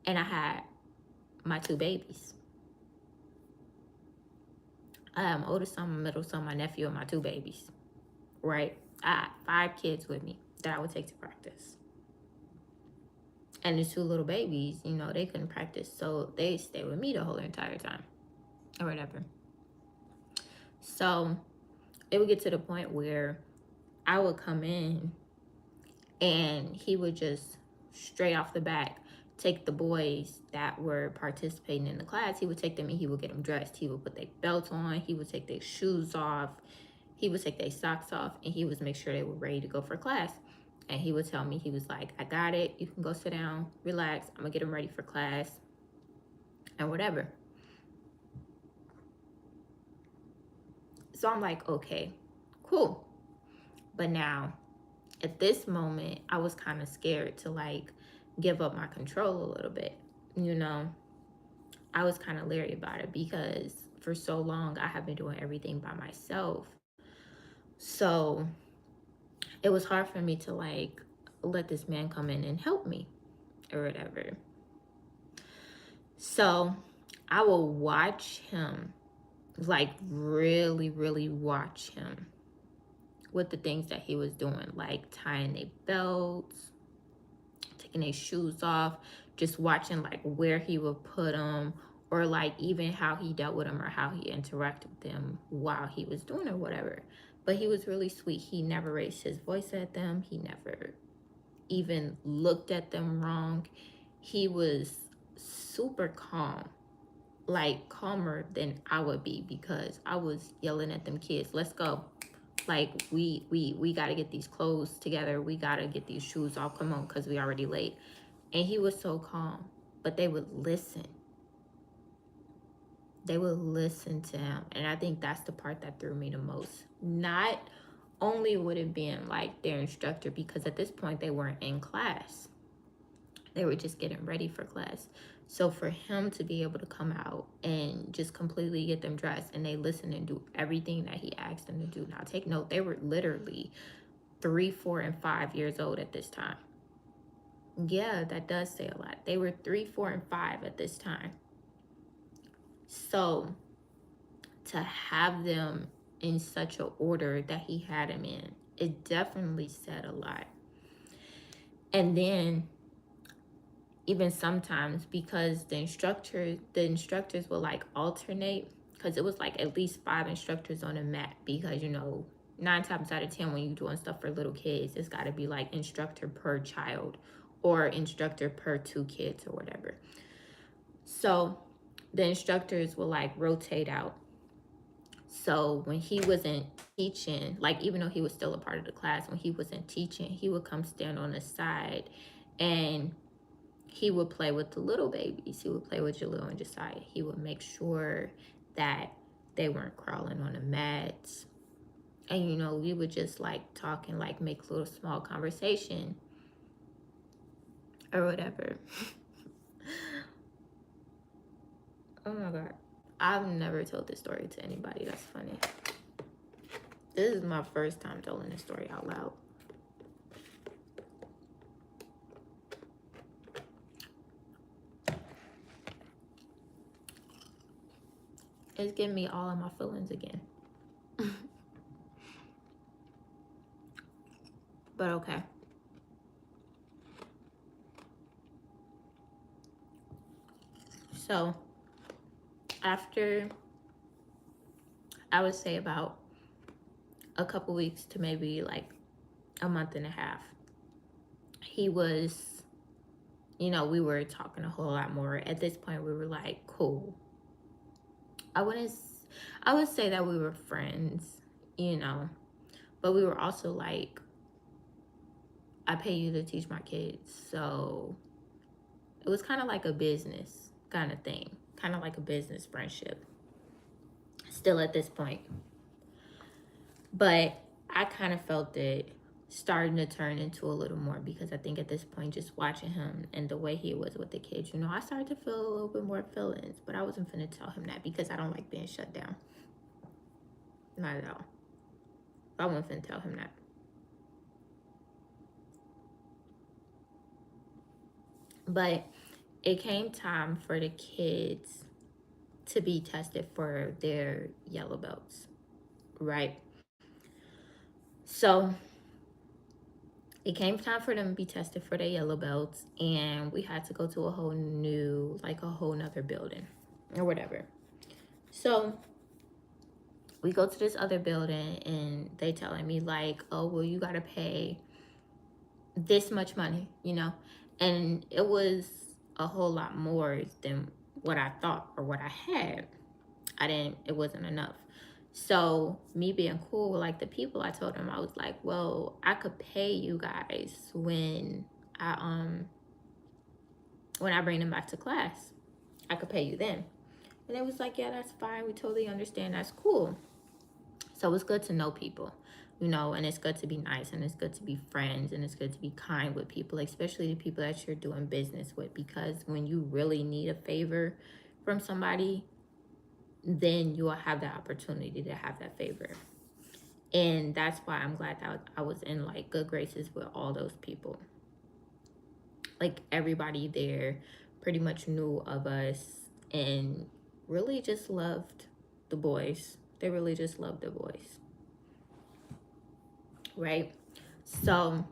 and I had my two babies. I had my oldest son, my middle son, my nephew, and my two babies. Right? I had 5 kids with me that I would take to practice. And the 2 little babies, you know, they couldn't practice, so they stayed with me the whole entire time, or whatever. So it would get to the point where I would come in and he would just straight off the back take the boys that were participating in the class. He would take them and he would get them dressed. He would put their belts on. He would take their shoes off. He would take their socks off, and he would make sure they were ready to go for class. And he would tell me, he was like, I got it. You can go sit down, relax. I'm going to get them ready for class and whatever. So I'm like, okay, cool. But now, at this moment, I was kind of scared to like give up my control a little bit. You know, I was kind of leery about it because for so long I have been doing everything by myself. So it was hard for me to like let this man come in and help me or whatever. So I will watch him, like really, really watch him with the things that he was doing, like tying their belts, taking their shoes off, just watching like where he would put them, or like even how he dealt with them or how he interacted with them while he was doing it or whatever. But he was really sweet. He never raised his voice at them. He never even looked at them wrong. He was super calm, like calmer than I would be, because I was yelling at them kids, let's go. Like we got to get these clothes together. We got to get these shoes off. Come on, because we already late. And he was so calm, but they would listen. They would listen to him. And I think that's the part that threw me the most. Not only would it been like their instructor, because at this point they weren't in class. They were just getting ready for class. So for him to be able to come out and just completely get them dressed, and they listen and do everything that he asked them to do. Now take note, they were literally 3, 4, and 5 years old at this time. Yeah, that does say a lot. They were 3, 4, and 5 at this time. So to have them in such an order that he had them in, it definitely said a lot. And then even sometimes, because the instructors will like alternate, because it was like at least 5 instructors on a mat, because you know 9 times out of 10 when you're doing stuff for little kids, it's got to be like instructor per child or instructor per 2 kids or whatever. So the instructors will like rotate out. So when he wasn't teaching, like even though he was still a part of the class, when he wasn't teaching, he would come stand on the side and he would play with the little babies. He would play with Jalil and Josiah. He would make sure that they weren't crawling on the mats. And, you know, we would just like talk and like make a little small conversation or whatever. Oh my God. I've never told this story to anybody. That's funny. This is my first time telling this story out loud. It's giving me all of my feelings again. But okay. So after, I would say about a couple weeks to maybe like a month and a half, he was, you know, we were talking a whole lot more. At this point, we were like, cool. I would say that we were friends, you know, but we were also like, I pay you to teach my kids. So it was kind of like a business kind of thing, kind of like a business friendship still at this point. But I kind of felt it starting to turn into a little more, because I think at this point, just watching him and the way he was with the kids, I started to feel a little bit more feelings, but I wasn't finna tell him that because I don't like being shut down. Not at all. I wasn't finna tell him that. But it came time for the kids to be tested for their yellow belts, right? So it came time for them to be tested for their yellow belts, and we had to go to a whole nother building or whatever. So we go to this other building, and they telling me like, oh, well, you gotta pay this much money, and it was a whole lot more than what I thought or what I had. It wasn't enough. So me being cool with like the people, I told them, I was like, well, I could pay you guys I when I bring them back to class. I could pay you then. And it was like, yeah, that's fine. We totally understand. That's cool. So it's good to know people, and it's good to be nice, and it's good to be friends, and it's good to be kind with people, especially the people that you're doing business with, because when you really need a favor from somebody, then you will have the opportunity to have that favor. And that's why I'm glad that I was in like good graces with all those people. Like everybody there pretty much knew of us and really just loved the boys. They really just loved the boys. Right? So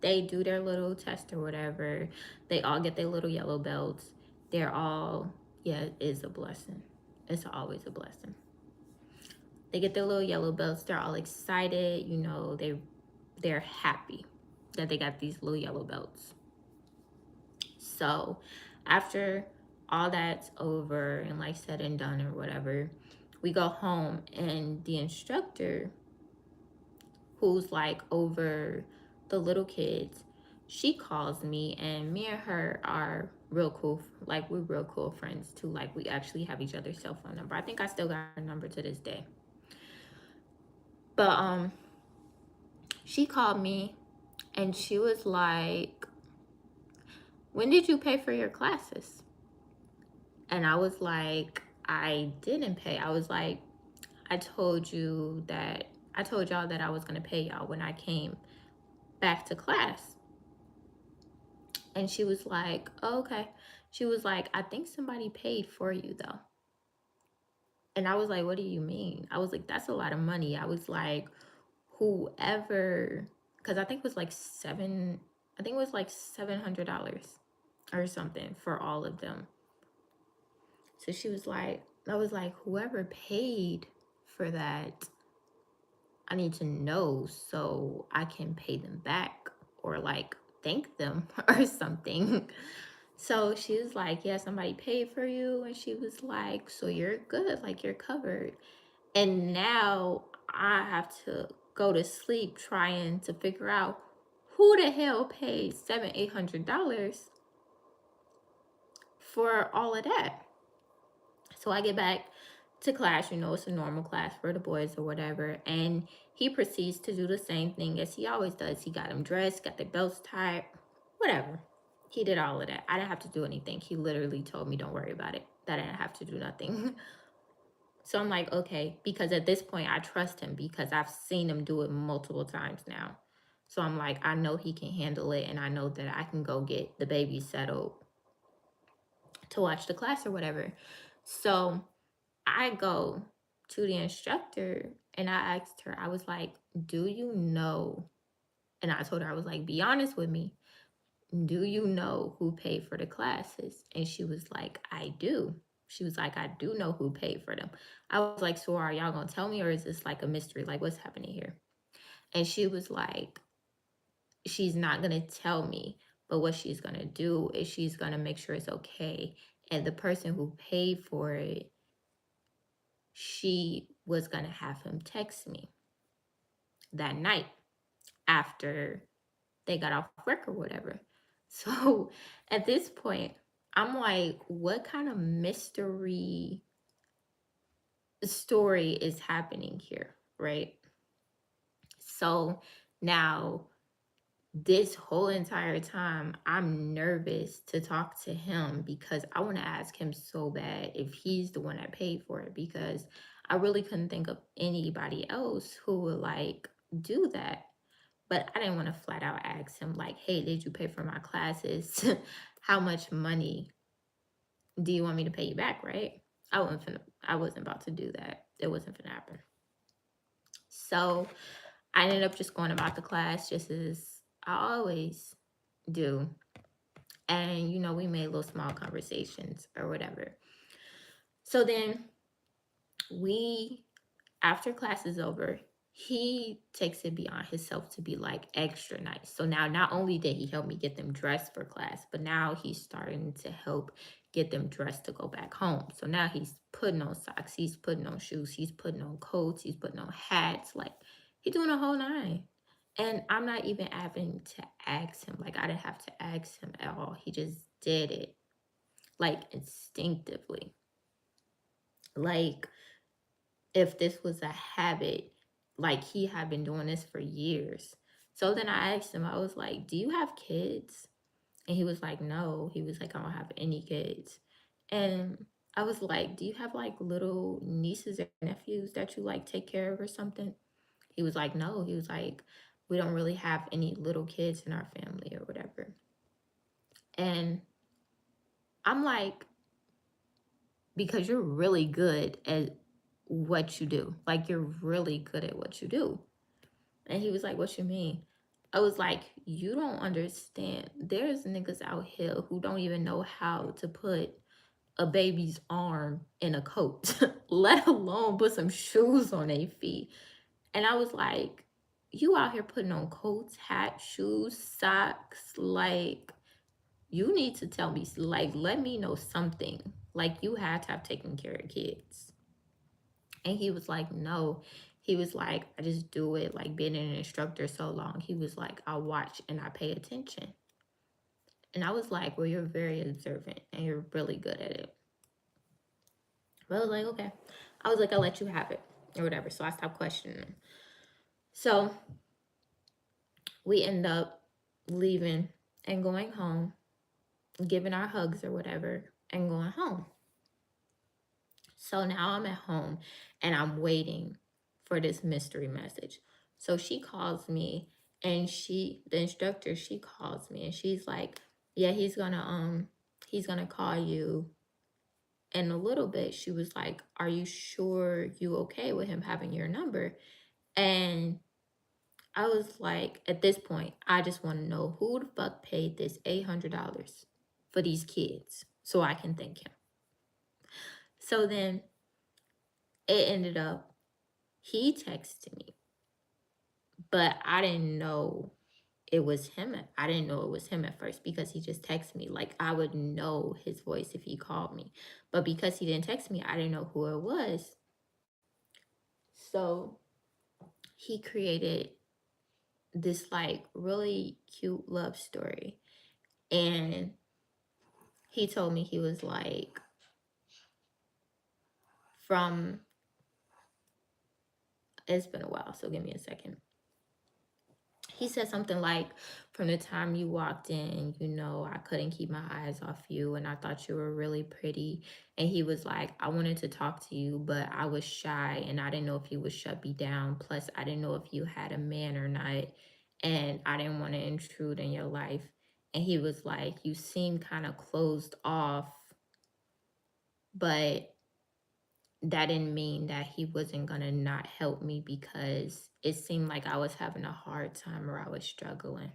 they do their little test or whatever. They all get their little yellow belts. They're all, yeah, it is a blessing. It's always a blessing. They get their little yellow belts. They're all excited. They're happy that they got these little yellow belts. So after all that's over and like said and done or whatever, we go home, and the instructor who's like over the little kids, she calls me, and me and her are real cool. Like we're real cool friends too. Like we actually have each other's cell phone number. I think I still got her number to this day. But she called me, and she was like, when did you pay for your classes? And I was like, I didn't pay. I was like, I told y'all that I was gonna pay y'all when I came back to class. And she was like, oh, okay. She was like, I think somebody paid for you though. And I was like, what do you mean? I was like, that's a lot of money. I was like, whoever, because I think it was like $700 or something for all of them. So she was like, I was like, whoever paid for that, I need to know so I can pay them back or like thank them or something. So she was like, yeah, somebody paid for you. And she was like, so you're good, like you're covered. And now I have to go to sleep trying to figure out who the hell paid $800 for all of that. So I get back to class, it's a normal class for the boys or whatever. And he proceeds to do the same thing as he always does. He got them dressed, got their belts tied, whatever. He did all of that. I didn't have to do anything. He literally told me, don't worry about it, that I didn't have to do nothing. So I'm like, okay, because at this point I trust him because I've seen him do it multiple times now. So I'm like, I know he can handle it, and I know that I can go get the baby settled to watch the class or whatever. So I go to the instructor and I asked her, I was like, do you know? And I told her, I was like, be honest with me. Do you know who paid for the classes? And she was like, I do. She was like, I do know who paid for them. I was like, so are y'all gonna tell me, or is this like a mystery? Like, what's happening here? And she was like, she's not gonna tell me, but what she's gonna do is she's gonna make sure it's okay. And the person who paid for it, she was gonna have him text me that night after they got off work or whatever. So at this point, I'm like, what kind of mystery story is happening here? right? So now this whole entire time, I'm nervous to talk to him because I want to ask him so bad if he's the one that paid for it, because I really couldn't think of anybody else who would like do that. But I didn't want to flat out ask him, like, hey, did you pay for my classes? How much money do you want me to pay you back, right? I wasn't about to do that. It wasn't gonna happen. So I ended up just going about the class just as I always do. And we made little small conversations or whatever. So then we after class is over, he takes it beyond himself to be like extra nice. So now not only did he help me get them dressed for class, but now he's starting to help get them dressed to go back home. So now he's putting on socks, he's putting on shoes, he's putting on coats, he's putting on hats, like he's doing a whole nine. And I'm not even having to ask him. Like I didn't have to ask him at all. He just did it like instinctively. Like if this was a habit, like he had been doing this for years. So then I asked him, I was like, do you have kids? And he was like, no. He was like, I don't have any kids. And I was like, do you have like little nieces or nephews that you like take care of or something? He was like, no. He was like, we don't really have any little kids in our family or whatever. And I'm like, because you're really good at what you do. Like you're really good at what you do. And he was like, what you mean? I was like, you don't understand. There's niggas out here who don't even know how to put a baby's arm in a coat, let alone put some shoes on their feet. And I was like, you out here putting on coats, hats, shoes, socks. Like, you need to tell me, like, let me know something. Like, you had to have taken care of kids. And he was like, no. He was like, I just do it, like being an instructor so long. He was like, I watch and I pay attention. And I was like, well, you're very observant and you're really good at it. But I was like, okay. I was like, I'll let you have it or whatever. So I stopped questioning him. So we end up leaving and going home, giving our hugs or whatever, and going home. So now I'm at home and I'm waiting for this mystery message. So she calls me and the instructor, she calls me and she's like, yeah, he's gonna call you in a little bit. She was like, are you sure you okay with him having your number? And I was like, at this point, I just want to know who the fuck paid this $800 for these kids so I can thank him. So then it ended up, he texted me, but I didn't know it was him. I didn't know it was him at first because he just texted me. Like I would know his voice if he called me. But because he didn't text me, I didn't know who it was. So he created this like really cute love story. And he told me he was like from, it's been a while, so give me a second. He said something like, from the time you walked in, I couldn't keep my eyes off you and I thought you were really pretty. And he was like, I wanted to talk to you, but I was shy and I didn't know if you would shut me down. Plus, I didn't know if you had a man or not. And I didn't want to intrude in your life. And he was like, you seem kind of closed off, but that didn't mean that he wasn't gonna not help me because it seemed like I was having a hard time or I was struggling.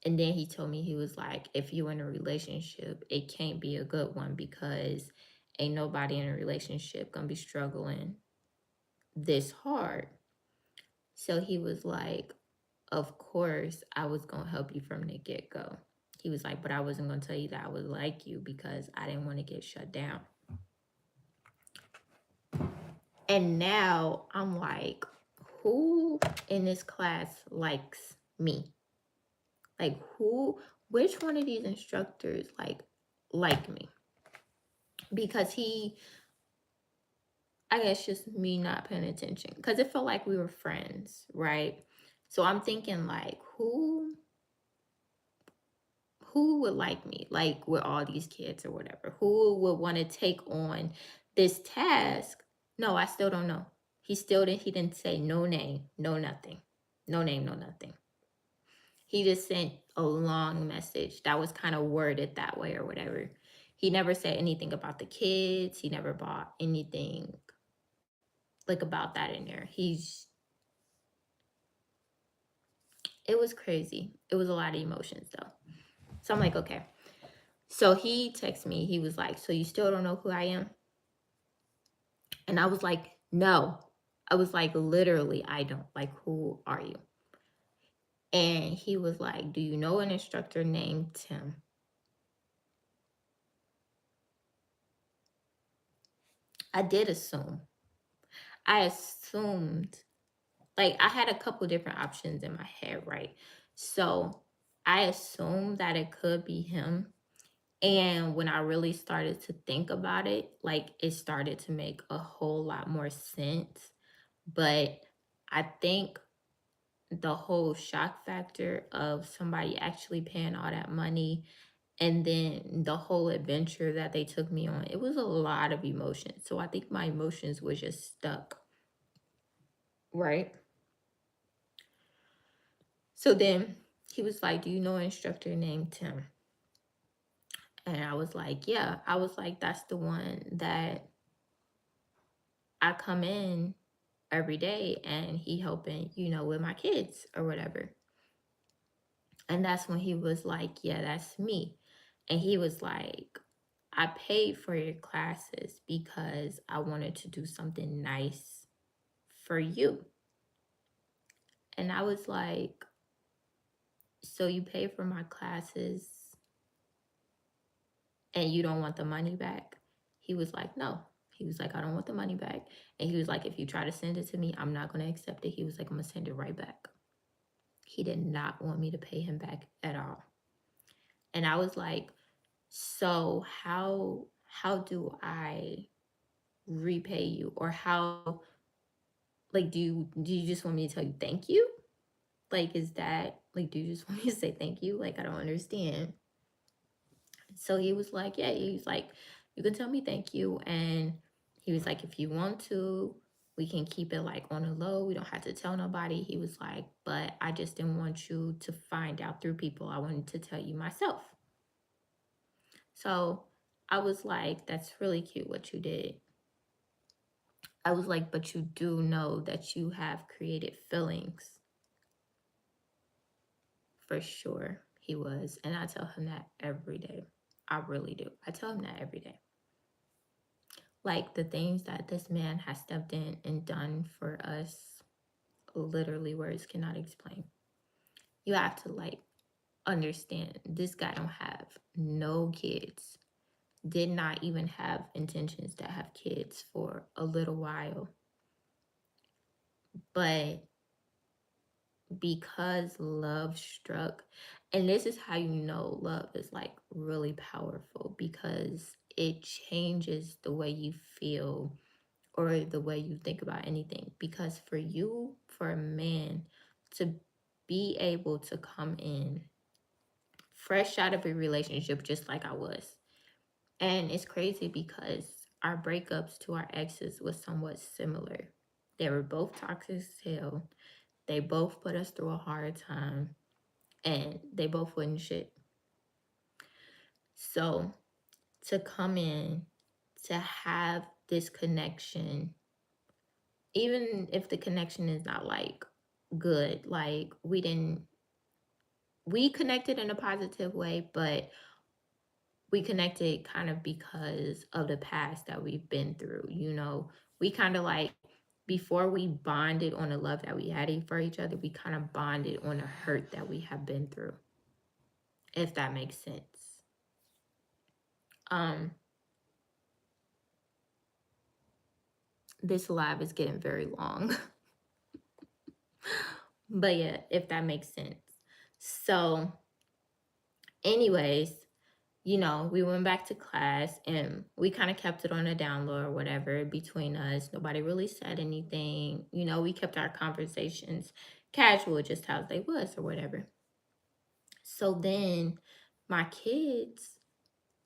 And then he told me, he was like, if you're in a relationship, it can't be a good one because ain't nobody in a relationship gonna be struggling this hard. So he was like, of course, I was gonna help you from the get go. He was like, but I wasn't gonna tell you that I would like you because I didn't want to get shut down. And now I'm like, who in this class likes me? Like which one of these instructors like me? Because he I guess just me not paying attention because it felt like we were friends, right? So I'm thinking like, who would like me, like with all these kids or whatever? Who would want to take on this task? No, I still don't know. He didn't say no name, no nothing, no name, no nothing. He just sent a long message that was kind of worded that way or whatever. He never said anything about the kids. He never bought anything like about that in there. It was crazy. It was a lot of emotions though. So I'm like, okay. So he texted me. He was like, so you still don't know who I am? And I was like, no. I was like, literally, I don't. Like, who are you? And he was like, do you know an instructor named Tim? I did assume. I assumed, like, I had a couple different options in my head, right? So I assumed that it could be him. And when I really started to think about it, like, it started to make a whole lot more sense. But I think the whole shock factor of somebody actually paying all that money and then the whole adventure that they took me on, it was a lot of emotions. So I think my emotions was just stuck, right? So then he was like, do you know an instructor named Tim? And I was like, yeah. I was like, that's the one that I come in every day and he helping, with my kids or whatever. And that's when he was like, yeah, that's me. And he was like, I paid for your classes because I wanted to do something nice for you. And I was like, so you pay for my classes and you don't want the money back? He was like, no. He was like, I don't want the money back. And he was like, if you try to send it to me, I'm not going to accept it. He was like, I'm going to send it right back. He did not want me to pay him back at all. And I was like, so how do I repay you? Or how, like, do you just want me to tell you thank you? Like, is that, like, do you just want me to say thank you? Like, I don't understand. So he was like, yeah, he's like, you can tell me thank you. And he was like, if you want to, we can keep it like on the low. We don't have to tell nobody. He was like, but I just didn't want you to find out through people. I wanted to tell you myself. So I was like, that's really cute what you did. I was like, but you do know that you have created feelings for sure. He was. And I tell him that every day. I really do. I tell him that every day. Like the things that this man has stepped in and done for us, literally words cannot explain. You have to like understand this guy don't have no kids. Did not even have intentions to have kids for a little while. But because love struck, and this is how you know love is like really powerful, because it changes the way you feel or the way you think about anything. Because for a man to be able to come in fresh out of a relationship just like I was, and it's crazy because our breakups to our exes was somewhat similar. They were both toxic as hell. They both put us through a hard time and they both wouldn't shit. So to come in, to have this connection, even if the connection is not like good, like we connected in a positive way, but we connected kind of because of the past that we've been through. We kind of like, before we bonded on the love that we had for each other, we kind of bonded on the hurt that we have been through, if that makes sense. Um, this live is getting very long. But yeah, if that makes sense. So, anyways, you know, we went back to class and we kind of kept it on a down low or whatever between us. Nobody really said anything. You know, we kept our conversations casual, just how they was or whatever. So then my kids,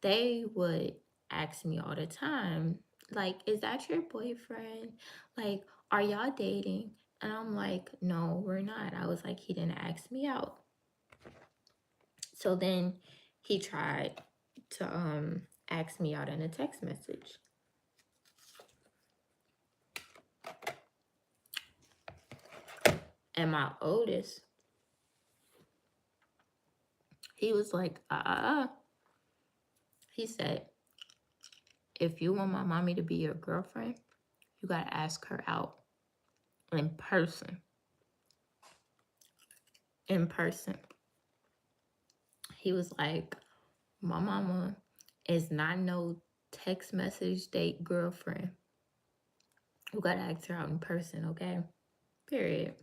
they would ask me all the time, like, is that your boyfriend? Like, are y'all dating? And I'm like, no, we're not. I was like, he didn't ask me out. So then he tried to ask me out in a text message. And my oldest, he was like, he said, if you want my mommy to be your girlfriend, you gotta ask her out in person. In person. He was like, my mama is not no text message date girlfriend. You gotta ask her out in person, okay? Period.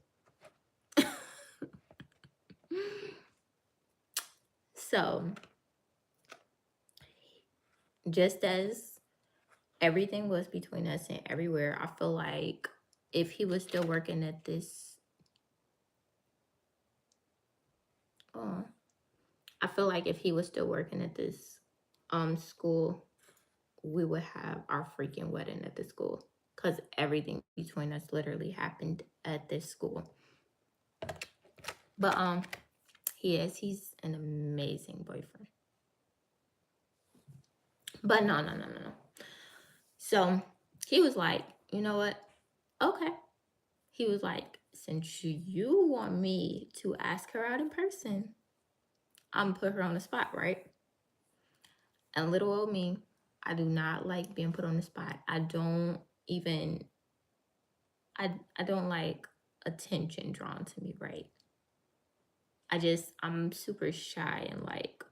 So, just as everything was between us and everywhere, I feel like if he was still working at this, I feel like if he was still working at this school, we would have our freaking wedding at the school, because everything between us literally happened at this school. But he's an amazing boyfriend. But no. So he was like, you know what? Okay. He was like, since you want me to ask her out in person, I'm gonna put her on the spot, right? And little old me, I do not like being put on the spot. I don't like attention drawn to me, right? I'm super shy and like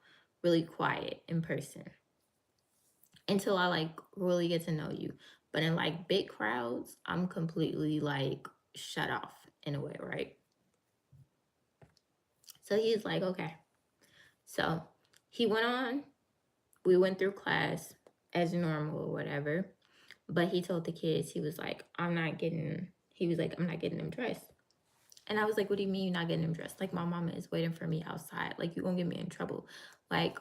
really quiet in person until I like really get to know you. But in like big crowds, I'm completely like shut off in a way, right? So he's like, okay. So he went on, we went through class as normal or whatever. But he told the kids, he was like, I'm not getting them dressed. And I was like, what do you mean you're not getting them dressed? Like, my mama is waiting for me outside. Like, you're going to get me in trouble. Like,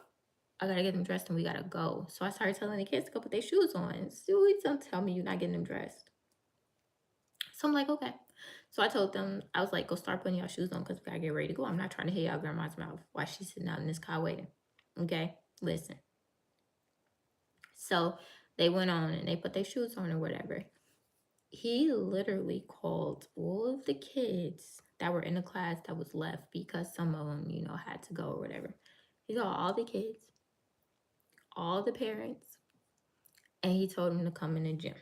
I got to get them dressed and we got to go. So I started telling the kids to go put their shoes on. So don't tell me you're not getting them dressed. So I'm like, okay. So I told them, I was like, go start putting your shoes on because we got to get ready to go. I'm not trying to hear y'all grandma's mouth while she's sitting out in this car waiting. Okay? Listen. So they went on and they put their shoes on or whatever. He literally called all of the kids that were in the class that was left because some of them, you know, had to go or whatever. He called all the kids, all the parents, and he told them to come in the gym.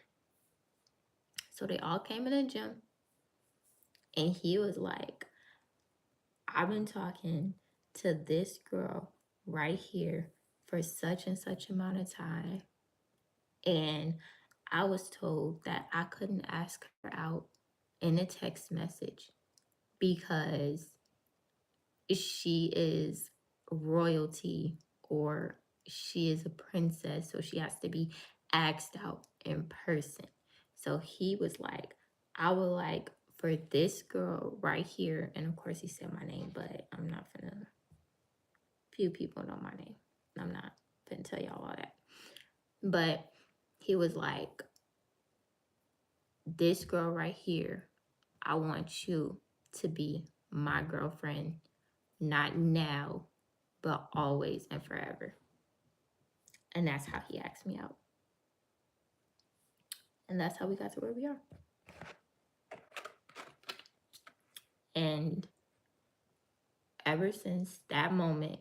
So they all came in the gym, and he was like, I've been talking to this girl right here for such and such amount of time, and I was told that I couldn't ask her out in a text message because she is royalty or she is a princess, so she has to be asked out in person. So he was like, I would like for this girl right here, and of course he said my name, but I'm not gonna, few people know my name. I'm not gonna tell y'all all that. But he was like, this girl right here, I want you to be my girlfriend, not now, but always and forever. And that's how he asked me out. And that's how we got to where we are. And ever since that moment,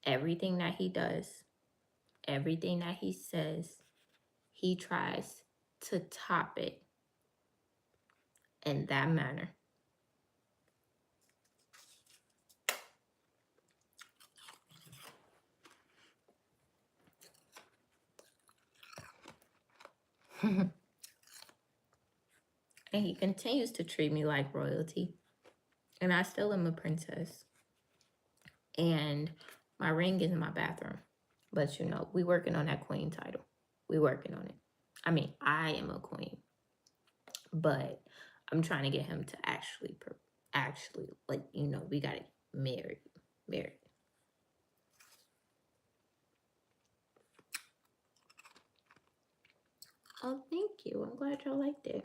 everything that he does, everything that he says, he tries to top it in that manner. And he continues to treat me like royalty. And I still am a princess. And my ring is in my bathroom. But you know, we working on that queen title. We working on it. I mean, I am a queen, but I'm trying to get him to actually, like, you know, we gotta get married. Oh, thank you. I'm glad y'all liked it.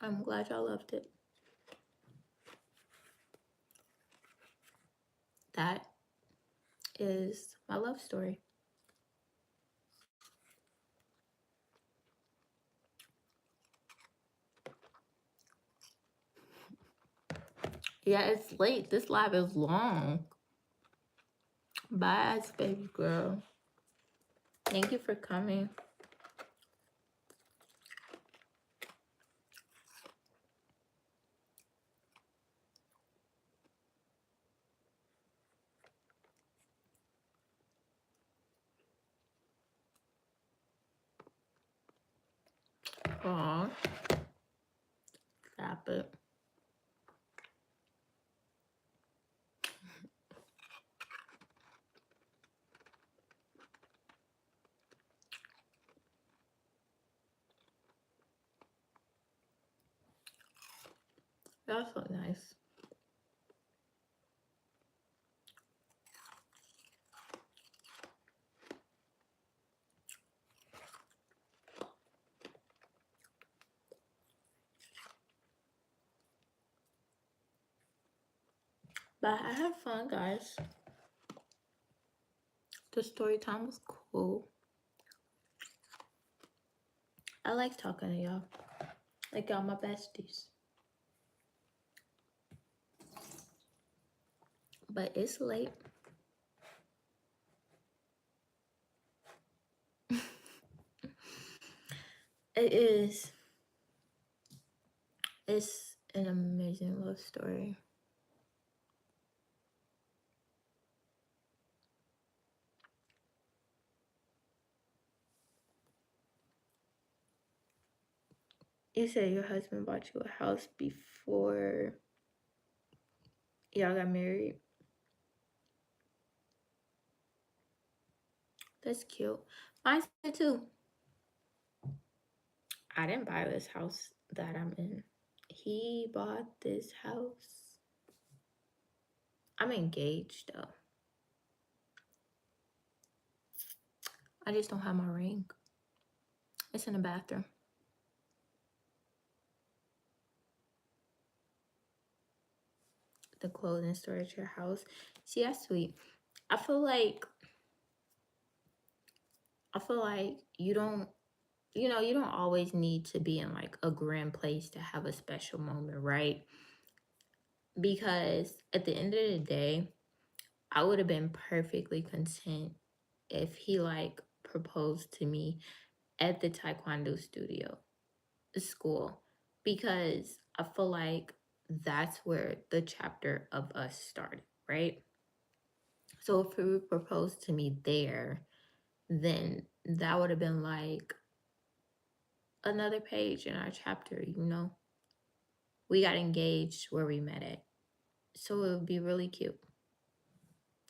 I'm glad y'all loved it. That is my love story. Yeah, it's late. This live is long. Bye, baby girl. Thank you for coming. Aw, stop it. That's so nice. But I had fun, guys. The story time was cool. I like talking to y'all. Like y'all my besties. But it's late. It is. It's an amazing love story. You said your husband bought you a house before y'all got married. That's cute. Mine said too. I didn't buy this house that I'm in. He bought this house. I'm engaged though. I just don't have my ring. It's in the bathroom. The clothing store at your house. See, that's sweet. I feel like you don't, you know, you don't always need to be in like a grand place to have a special moment, right? Because at the end of the day, I would have been perfectly content if he like proposed to me at the taekwondo studio, the school, because I feel like that's where the chapter of us started, right? So if he would propose to me there, then that would have been like another page in our chapter, you know? We got engaged where we met at. So it would be really cute.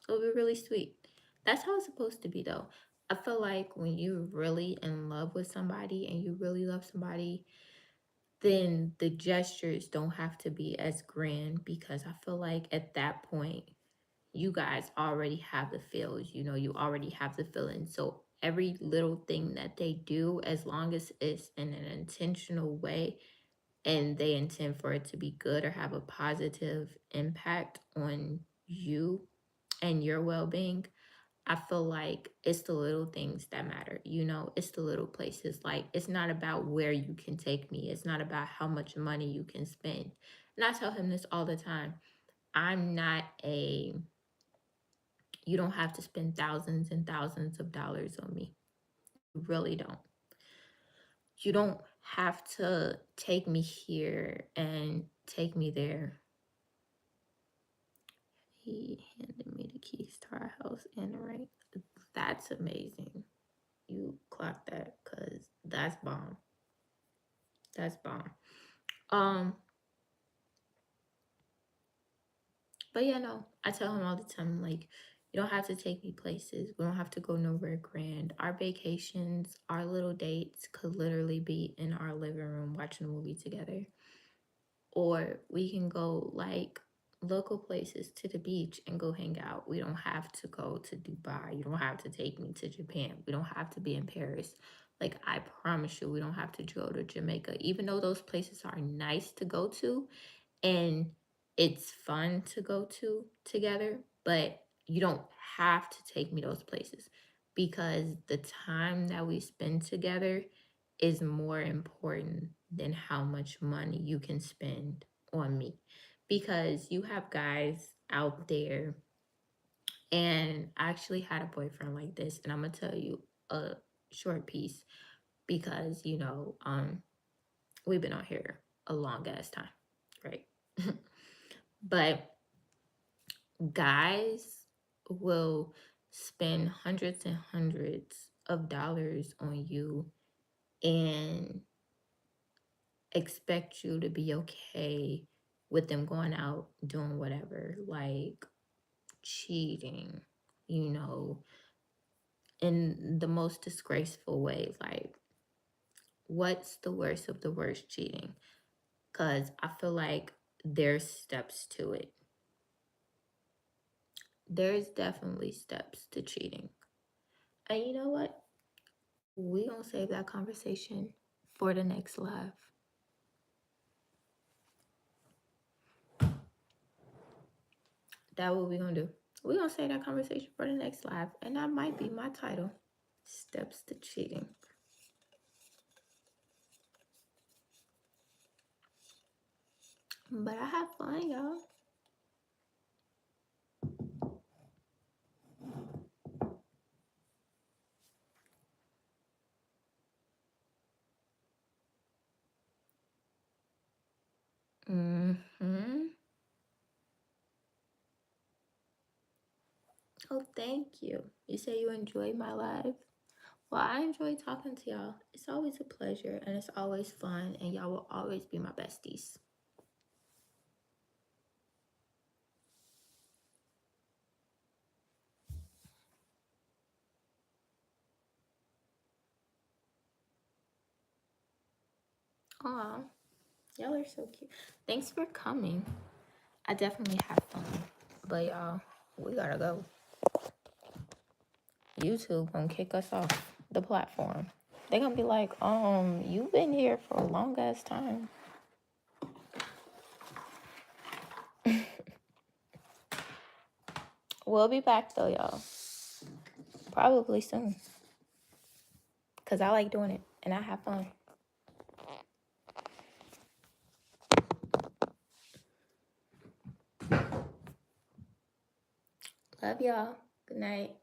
It would be really sweet. That's how it's supposed to be, though. I feel like when you're really in love with somebody and you really love somebody, then the gestures don't have to be as grand, because I feel like at that point, you guys already have the feels, you know, you already have the feeling. So every little thing that they do, as long as it's in an intentional way and they intend for it to be good or have a positive impact on you and your well-being, I feel like it's the little things that matter. You know, it's the little places. Like, it's not about where you can take me, it's not about how much money you can spend. And I tell him this all the time. I'm not a, you don't have to spend thousands and thousands of dollars on me. You really don't. You don't have to take me here and take me there. He handed me the keys to our house and the ring. That's amazing. You clock that, because that's bomb. That's bomb. Um, But yeah, no, I tell him all the time, like, you don't have to take me places. We don't have to go nowhere grand. Our vacations, our little dates could literally be in our living room watching a movie together. Or we can go like local places to the beach and go hang out. We don't have to go to Dubai. You don't have to take me to Japan. We don't have to be in Paris. Like, I promise you, we don't have to go to Jamaica. Even though those places are nice to go to, and it's fun to go to together, but you don't have to take me those places because the time that we spend together is more important than how much money you can spend on me. Because you have guys out there, and I actually had a boyfriend like this, and I'm gonna tell you a short piece because we've been on here a long ass time, right? But guys will spend hundreds and hundreds of dollars on you and expect you to be okay with them going out doing whatever, like cheating, you know, in the most disgraceful way. Like, what's the worst of the worst cheating? Because I feel like there's steps to it. There's definitely steps to cheating. And you know what? We gonna save that conversation for the next live. That what we gonna do. We gonna save that conversation for the next live, and that might be my title: Steps to Cheating. But I have fun, y'all. Mm-hmm. Oh, thank you. You say you enjoyed my live? Well, I enjoy talking to y'all. It's always a pleasure and it's always fun, and y'all will always be my besties. Aw, y'all are so cute. Thanks for coming. I definitely have fun. But y'all, we gotta go. YouTube gonna kick us off the platform. They gonna be like, you've been here for a long ass time. We'll be back though, y'all. Probably soon. Cause I like doing it and I have fun. Love y'all. Good night.